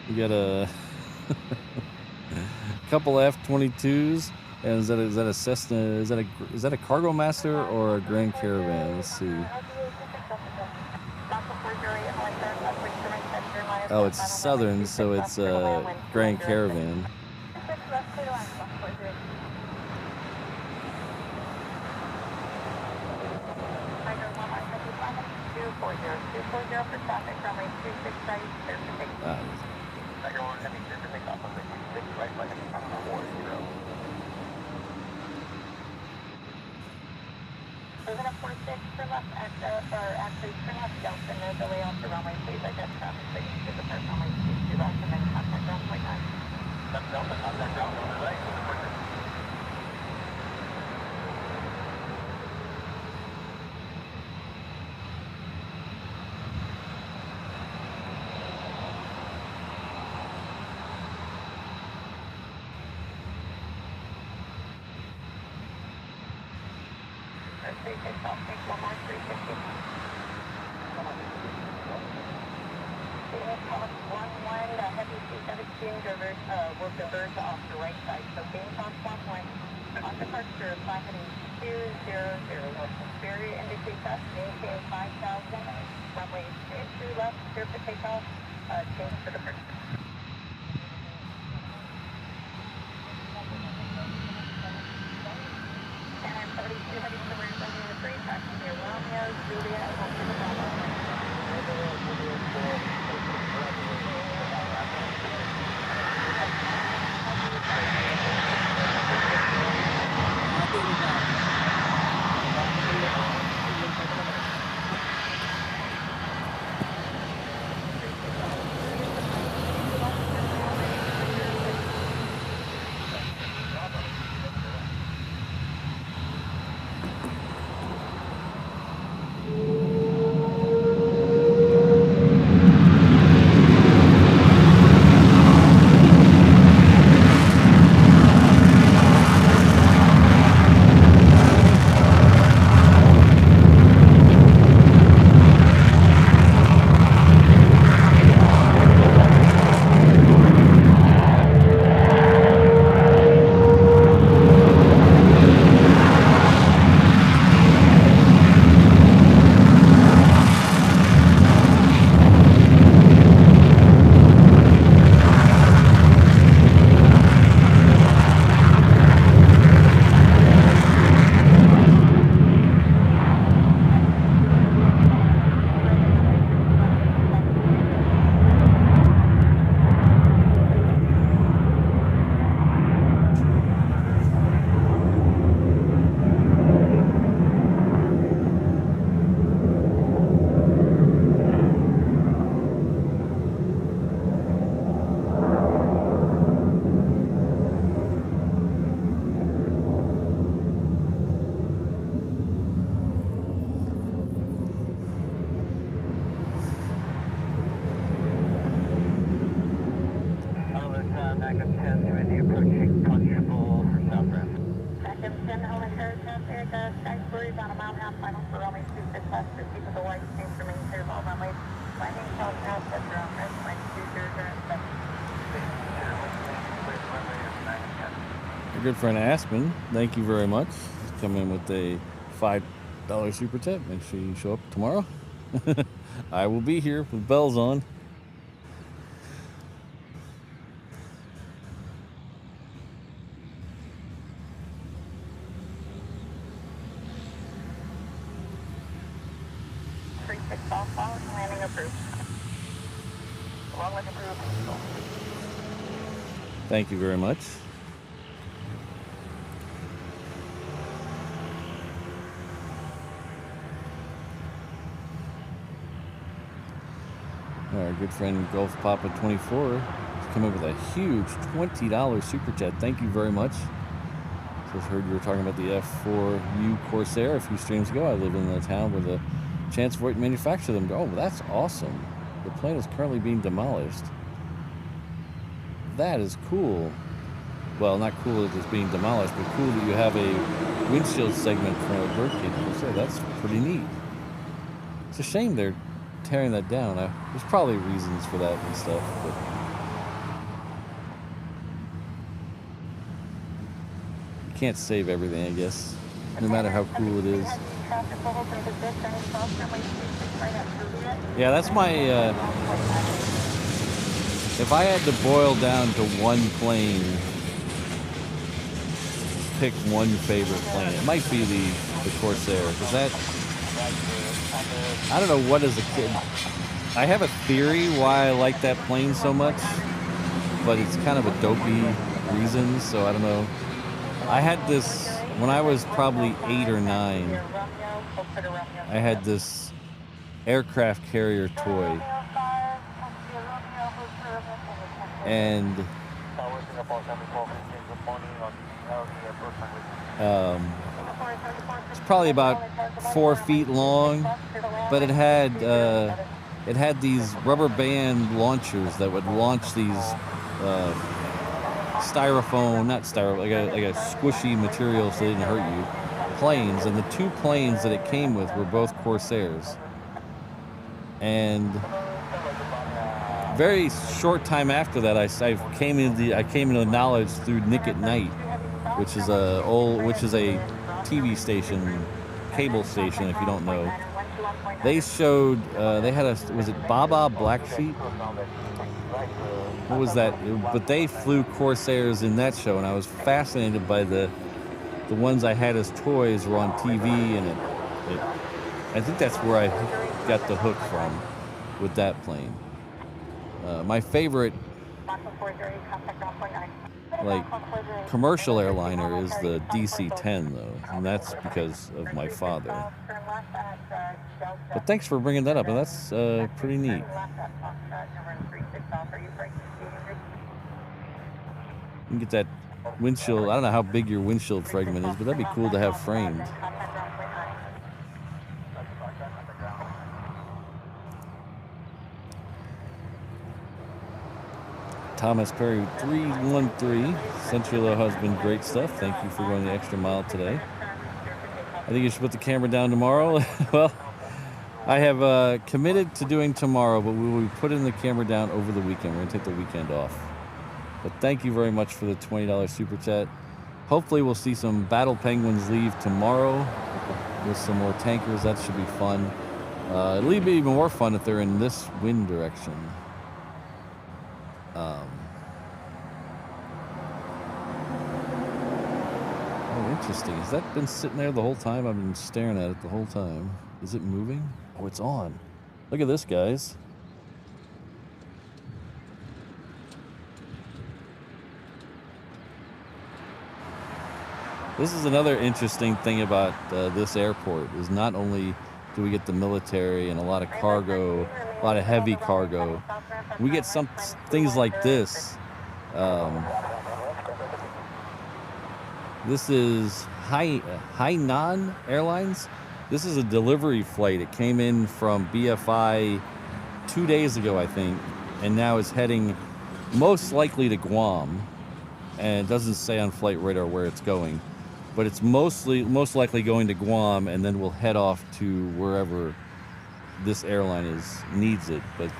A: We got a couple F-22s. And is that a Cessna? Is that a Cargo Master or a Grand Caravan? Let's see. Oh, it's Southern, so it's a Grand Caravan.
B: will diverge off the right side. So gain on 1, on departure, flight heading 200. Barrier indicates us, maintain 5,000, runway 22 left, clear for takeoff, change for departure. And 72 heading to runway 3, tracking near Romeo, Juliet, and to the Bravo.
A: Good friend Aspen, thank you very much. Come in with a $5 super tip. Make sure you show up tomorrow. I will be here with bells on.
B: Landing approved. Along with approved.
A: Thank you very much. Our good friend Gulf Papa 24 has come up with a huge $20 super chat. Thank you very much. Just heard you were talking about the F-4U Corsair a few streams ago. I live in a town where the chance for it to manufacture them. Oh, that's awesome. The plane is currently being demolished. That is cool. Well, not cool that it's being demolished, but cool that you have a windshield segment for a birdcage Corsair. That's pretty neat. It's a shame they're tearing that down. There's probably reasons for that and stuff, but you can't save everything, I guess, no matter how cool it is. Yeah, that's my if I had to boil down to one plane, pick one favorite plane, it might be the Corsair, because that, I don't know what as a kid, I have a theory why I like that plane so much, but it's kind of a dopey reason, so I don't know. I had this, when I was probably 8 or 9, I had this aircraft carrier toy, and it's probably about 4 feet long, but it had these rubber band launchers that would launch these styrofoam, not styrofoam, like a squishy material so they didn't hurt you, planes, and the 2 planes that it came with were both Corsairs. And very short time after that, I came into knowledge through Nick at Night, which is a TV station, cable station, if you don't know. They showed, they had was it Baba Black Sheep? What was that? But they flew Corsairs in that show, and I was fascinated by the ones I had as toys were on TV, and I think that's where I got the hook from with that plane. My favorite, like, commercial airliner is the DC-10, though, and that's because of my father. But thanks for bringing that up, and that's pretty neat. You can get that windshield. I don't know how big your windshield fragment is, but that'd be cool to have framed. Thomas Perry 313. Sentry Aloha has been great stuff. Thank you for going the extra mile today. I think you should put the camera down tomorrow. Well, I have committed to doing tomorrow, but we will be putting the camera down over the weekend. We're going to take the weekend off. But thank you very much for the $20 super chat. Hopefully we'll see some battle penguins leave tomorrow with some more tankers. That should be fun. It'll be even more fun if they're in this wind direction. Oh, interesting. Has that been sitting there the whole time? I've been staring at it the whole time. Is it moving? Oh, it's on. Look at this, guys. This is another interesting thing about this airport, is not only do we get the military and a lot of cargo, a lot of heavy cargo, we get some things like this. This is Hainan Airlines. This is a delivery flight. It came in from BFI 2 days ago, I think, and now is heading most likely to Guam. And it doesn't say on flight radar where it's going, but it's most likely going to Guam, and then we'll head off to wherever this airline needs it. But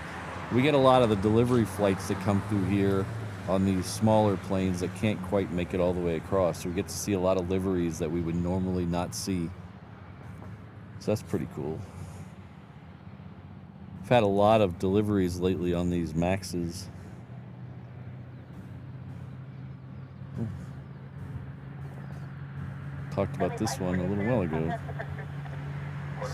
A: we get a lot of the delivery flights that come through here on these smaller planes that can't quite make it all the way across. So we get to see a lot of liveries that we would normally not see. So that's pretty cool. I've had a lot of deliveries lately on these Maxes. Talked about this one a little while ago.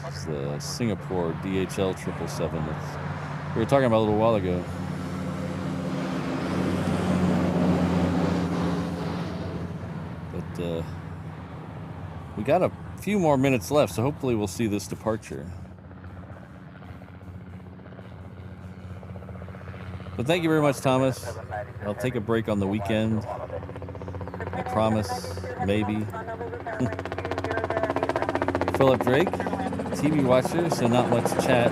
A: It's the Singapore DHL 777 that we were talking about a little while ago. But we got a few more minutes left, so hopefully we'll see this departure. But thank you very much, Thomas. I'll take a break on the weekend. I promise, maybe. Philip Drake, TV watcher, so not much chat.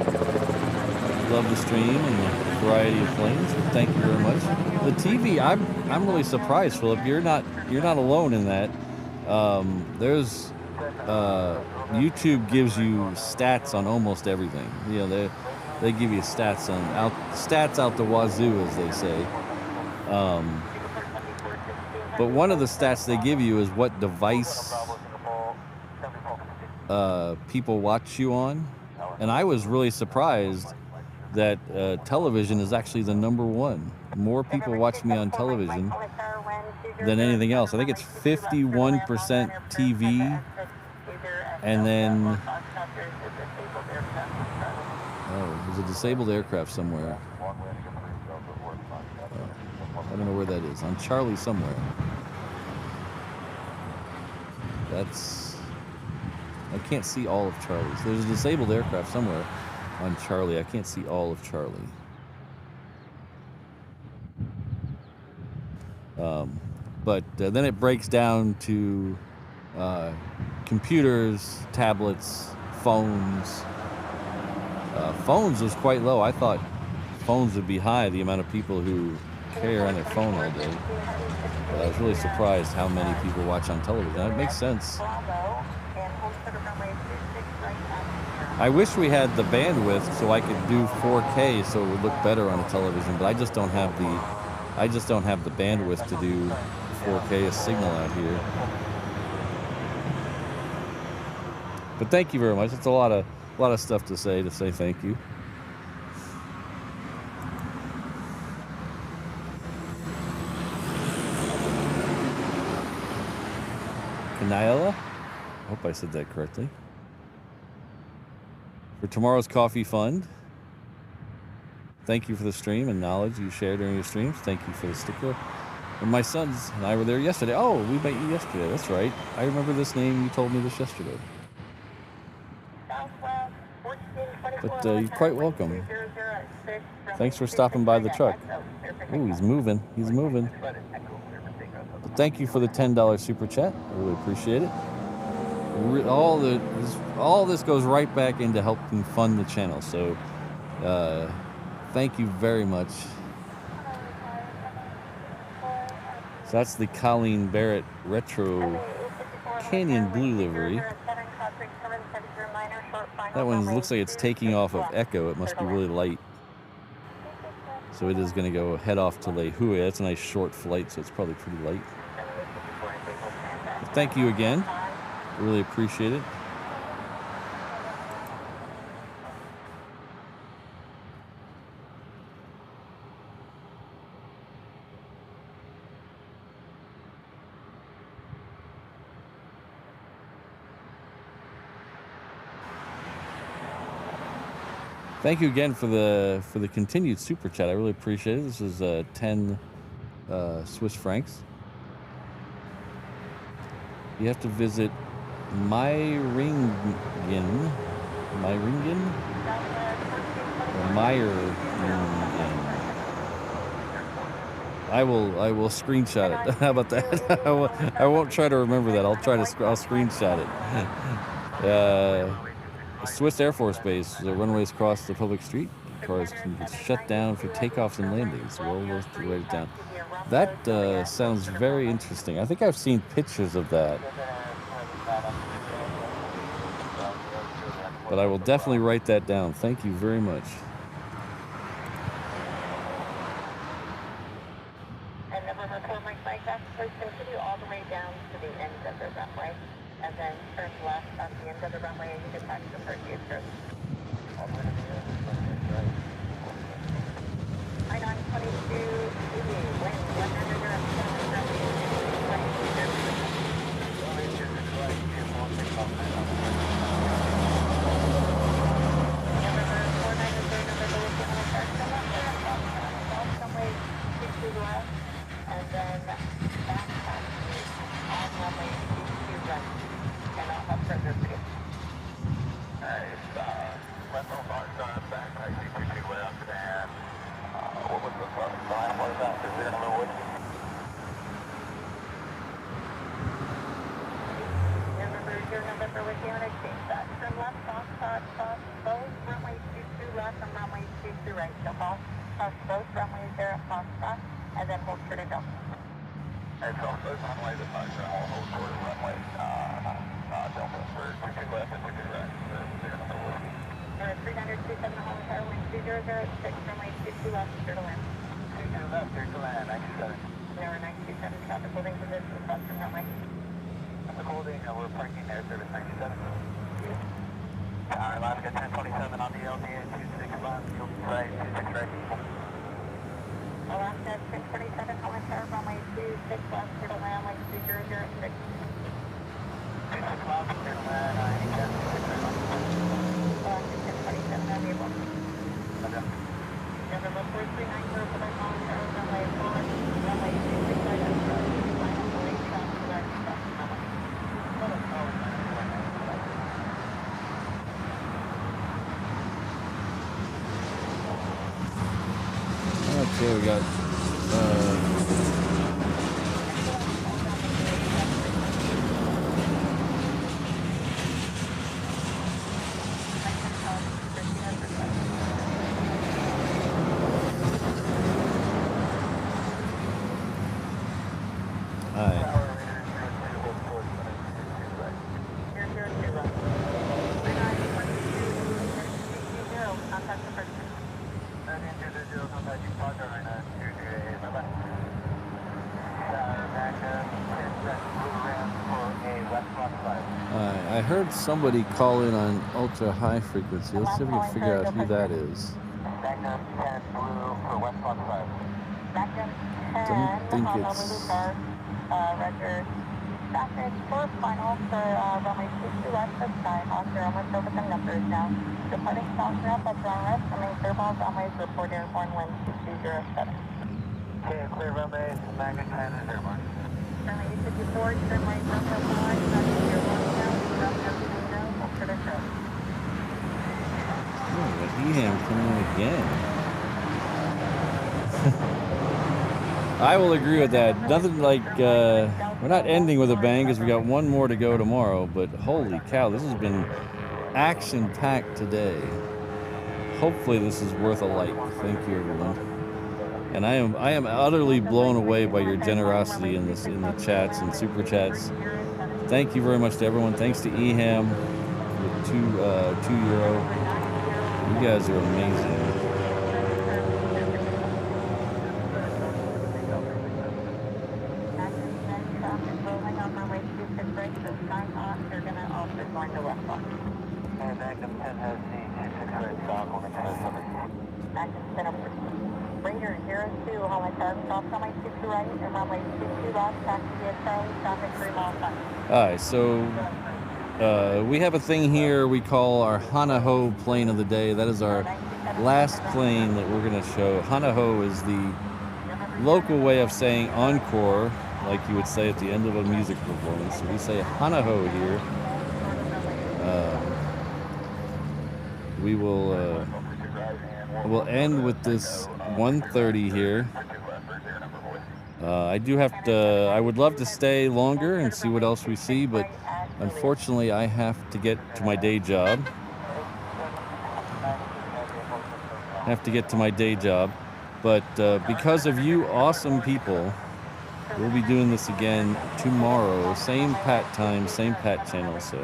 A: Love the stream and the variety of planes. But thank you very much. The TV, I'm really surprised, Philip. You're not alone in that. There's YouTube gives you stats on almost everything. You know, they give you stats out the wazoo, as they say. But one of the stats they give you is what device people watch you on. And I was really surprised that television is actually the #1. More people watch me on television than anything else. I think it's 51% TV, and then there's a disabled aircraft somewhere. I don't know where that is. On Charlie somewhere. I can't see all of Charlie's. There's a disabled aircraft somewhere on Charlie. I can't see all of Charlie. But then it breaks down to computers, tablets, phones. Phones was quite low. I thought phones would be high, the amount of people who carry on their phone all day. But I was really surprised how many people watch on television. It makes sense. I wish we had the bandwidth so I could do 4K so it would look better on a television, but I just don't have the bandwidth to do 4K signal out here. But thank you very much. It's a lot of stuff to say thank you. Kanayala? I hope I said that correctly. For tomorrow's coffee fund, thank you for the stream and knowledge you share during your streams. Thank you for the sticker. And my sons and I were there yesterday. Oh, we met you yesterday. That's right. I remember this name. You told me this yesterday. But you're quite welcome. Thanks for stopping by the truck. Ooh, he's moving. He's moving. But thank you for the $10 super chat. I really appreciate it. All this goes right back into helping fund the channel. So thank you very much. So that's the Colleen Barrett Retro Canyon Blue livery. That one looks like it's taking off of Echo. It must be really light. So it is going to go head off to Lehue. That's a nice short flight, so it's probably pretty light. But thank you again. I really appreciate it. Thank you again for the continued super chat. I really appreciate it. This is 10 Swiss francs. You have to visit Meiringen. I will screenshot it. How about that? I won't try to remember that. I'll screenshot it. Swiss Air Force Base, the runways across the public street. Cars can get shut down for takeoffs and landings. Well, we'll write it down. That sounds very interesting. I think I've seen pictures of that. But I will definitely write that down. Thank you very much.
B: And then we'll report my flight back, please continue all the way down to the end of the runway. And then turn left at the end of the runway and you can back to the first gate. I-922, wind 100 and then back on runway 22 right. And I'll have further for you. Left on back right 22 left, and what was the front line? What is that? Is there no wood? November with you and exchange that. Turn left, cross both runways 22 left and runway 22 right. So cross both runways there at cross, and then hold short and go. And so both runways at hold short and runway Delta for 22 left and 22 right. There's no wood. 327 Hawaiian Tower, wind 2006, runway 22 left, clear to land. 22 left, clear to land, 97. Tower 927, traffic holding position, across from runway. Traffic holding, we're parking there, service 97. Tower Alaska 1027 on the LDA, 26 left, field right, 26 right. Alaska 1027, Hawaiian Tower, runway 26 left, clear to land, wind 2006. 26 left, clear to land, 87, 26 right. November 439, clear for the Hawaiian Tower, runway 4, runway 26 right, and line up the lane track to that runway.
A: Okay, we got heard somebody call in on ultra high frequency. Let's see if we can figure out who that is.
B: Magnum 10 blue for West Fox 5. Magnum 10,
A: Don't think it's...
B: Roger. Traffic for final for runway 22 left of Skyhawk. They're almost over the numbers now. Departing south now, but ground rest. Coming clear balls, runways report airborne wind 2207. Okay, clear runway, Magnum 10 is airborne. Runway 54, turn right, runway 5, runway airborne now, runway 2 now, for the show.
A: Oh, the EHAM coming in again. I will agree with that. Nothing like, we're not ending with a bang because we got one more to go tomorrow, but holy cow, this has been action-packed today. Hopefully this is worth a like. Thank you, everyone. And I am utterly blown away by your generosity in the chats and super chats. Thank you very much to everyone. Thanks to EHAM with €2. You guys are amazing.
B: Magnum 10 has the 26 red stock on the 10 Magnum 10 up Raider 02, Hawaiian stop runway 22 right and runway 22 left, taxi at Charlie, traffic 3 miles left.
A: Alright, so we have a thing here we call our Hanaho plane of the day. That is our last plane that we're going to show. Hanaho is the local way of saying encore, like you would say at the end of a music performance. So we say Hanaho here. We will we'll end with this 130 here. I would love to stay longer and see what else we see, but unfortunately I have to get to my day job. But because of you awesome people, we'll be doing this again tomorrow. Same Pat time, same Pat channel, so.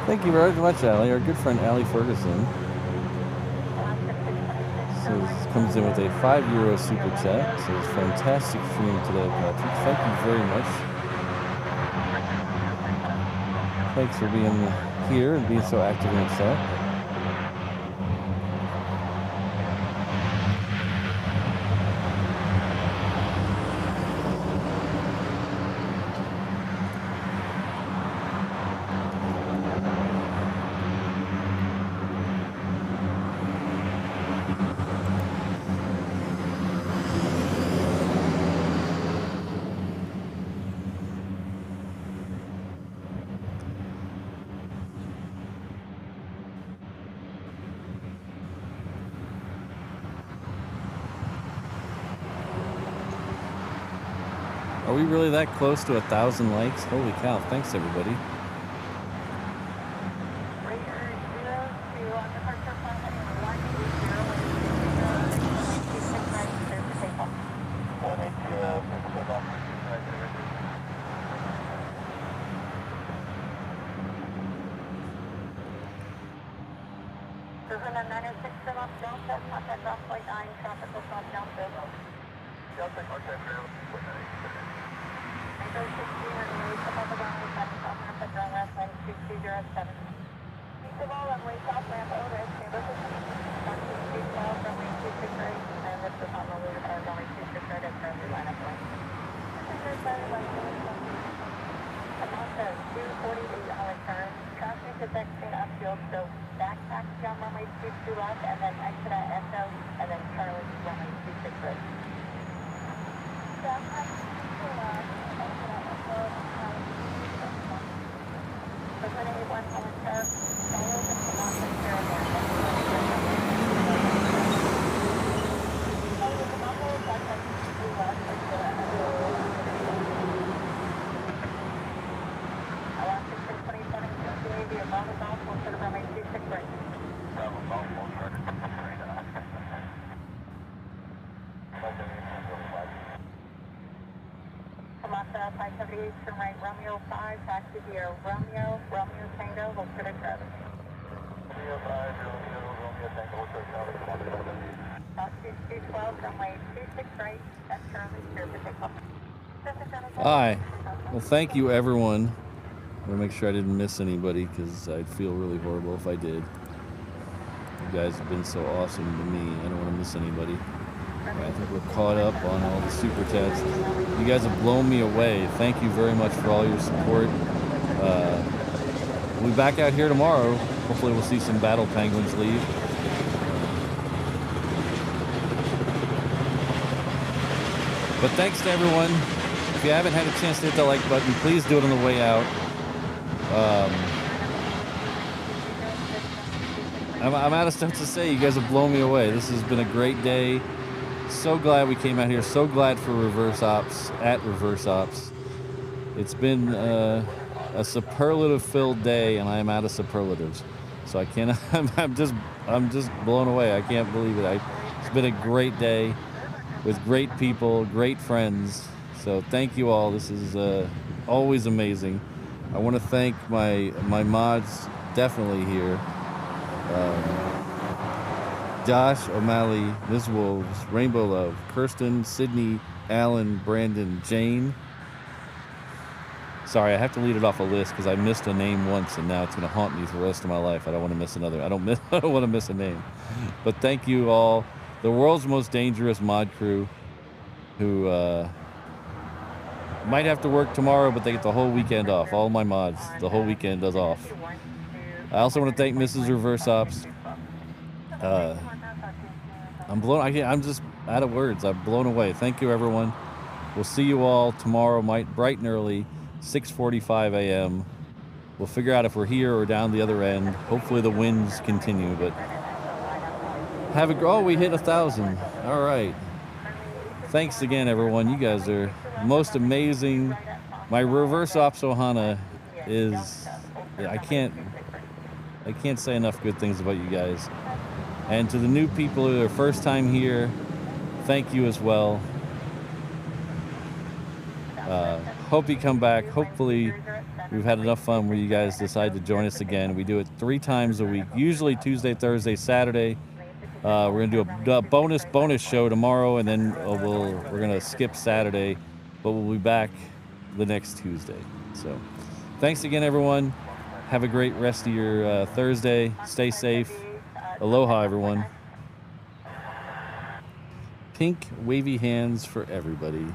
A: Thank you very much, Allie. Our good friend Allie Ferguson comes in with a €5 super chat. Says fantastic stream today, Patrick. Thank you very much. Thanks for being here and being so active in the chat. Are we really that close to 1,000 likes? Holy cow, thanks everybody.
B: Laguna 906 from up Delta, contact off flight 9, tropical from Delta. Delta, contact ground, flight 9. Echo 16, release above the runway, setting south ramp at ground left, wind 2207. East of all runway, south ramp, Otis, neighborhood 212, runway 268, and this is Honolulu, runway 268 at currently line up line. Amount of 248 on return. Traffic is exiting upfield, so back taxi on runway 22 left, and then exit at Echo, and then Charlie runway 26 right. Back taxi 22 left, exit at Echo, and Charlie 26 right. Laguna 81 Holland Park, follow the Toronto Airborne. Follow the Toronto, back taxi 22 left, exit at Echo. Via Bravo Golf, we'll set up runway 26 right. Bravo Golf, we'll turn it to the right. Kamasa 578, turn right, Romeo 5, taxi via Romeo Tango, we'll set it traffic. Romeo 5, Romeo Tango, we'll set it traffic. Taxi 212, runway 26 right, that's currently clear for takeoff.
A: Hi. Well, thank you, everyone. I want to make sure I didn't miss anybody because I'd feel really horrible if I did. You guys have been so awesome to me. I don't want to miss anybody. I think we're caught up on all the super chats. You guys have blown me away. Thank you very much for all your support. We'll be back out here tomorrow. Hopefully we'll see some battle penguins leave. But thanks to everyone. If you haven't had a chance to hit that like button, please do it on the way out. I'm out of stuff to say. You guys have blown me away. This has been a great day. So glad we came out here. So glad for Reverse Ops at Reverse Ops. It's been a superlative-filled day, and I am out of superlatives. So I can't. I'm just blown away. I can't believe it. It's been a great day with great people, great friends. So thank you all. This is always amazing. I want to thank my mods definitely here. Josh, O'Malley, Ms. Wolves, Rainbow Love, Kirsten, Sydney, Alan, Brandon, Jane. Sorry, I have to lead it off a list because I missed a name once and now it's going to haunt me for the rest of my life. I don't want to miss another. I don't want to miss a name. But thank you all. The world's most dangerous mod crew who might have to work tomorrow, but they get the whole weekend off. All my mods, the whole weekend is off. I also want to thank Mrs. Reverse Ops. I'm just out of words. I'm blown away. Thank you, everyone. We'll see you all tomorrow, bright and early, 6:45 a.m. We'll figure out if we're here or down the other end. Hopefully the winds continue, but we hit 1,000. All right. Thanks again, everyone. You guys are most amazing. My Reverse Ops Ohana is, I can't say enough good things about you guys. And to the new people who are first time here, thank you as well. Hope you come back. Hopefully we've had enough fun where you guys decide to join us again. We do it 3 times a week, usually Tuesday, Thursday, Saturday. We're gonna do a bonus show tomorrow, and then we're gonna skip Saturday, but we'll be back the next Tuesday. So thanks again, everyone. Have a great rest of your Thursday. Stay safe. Aloha, everyone. Pink wavy hands for everybody.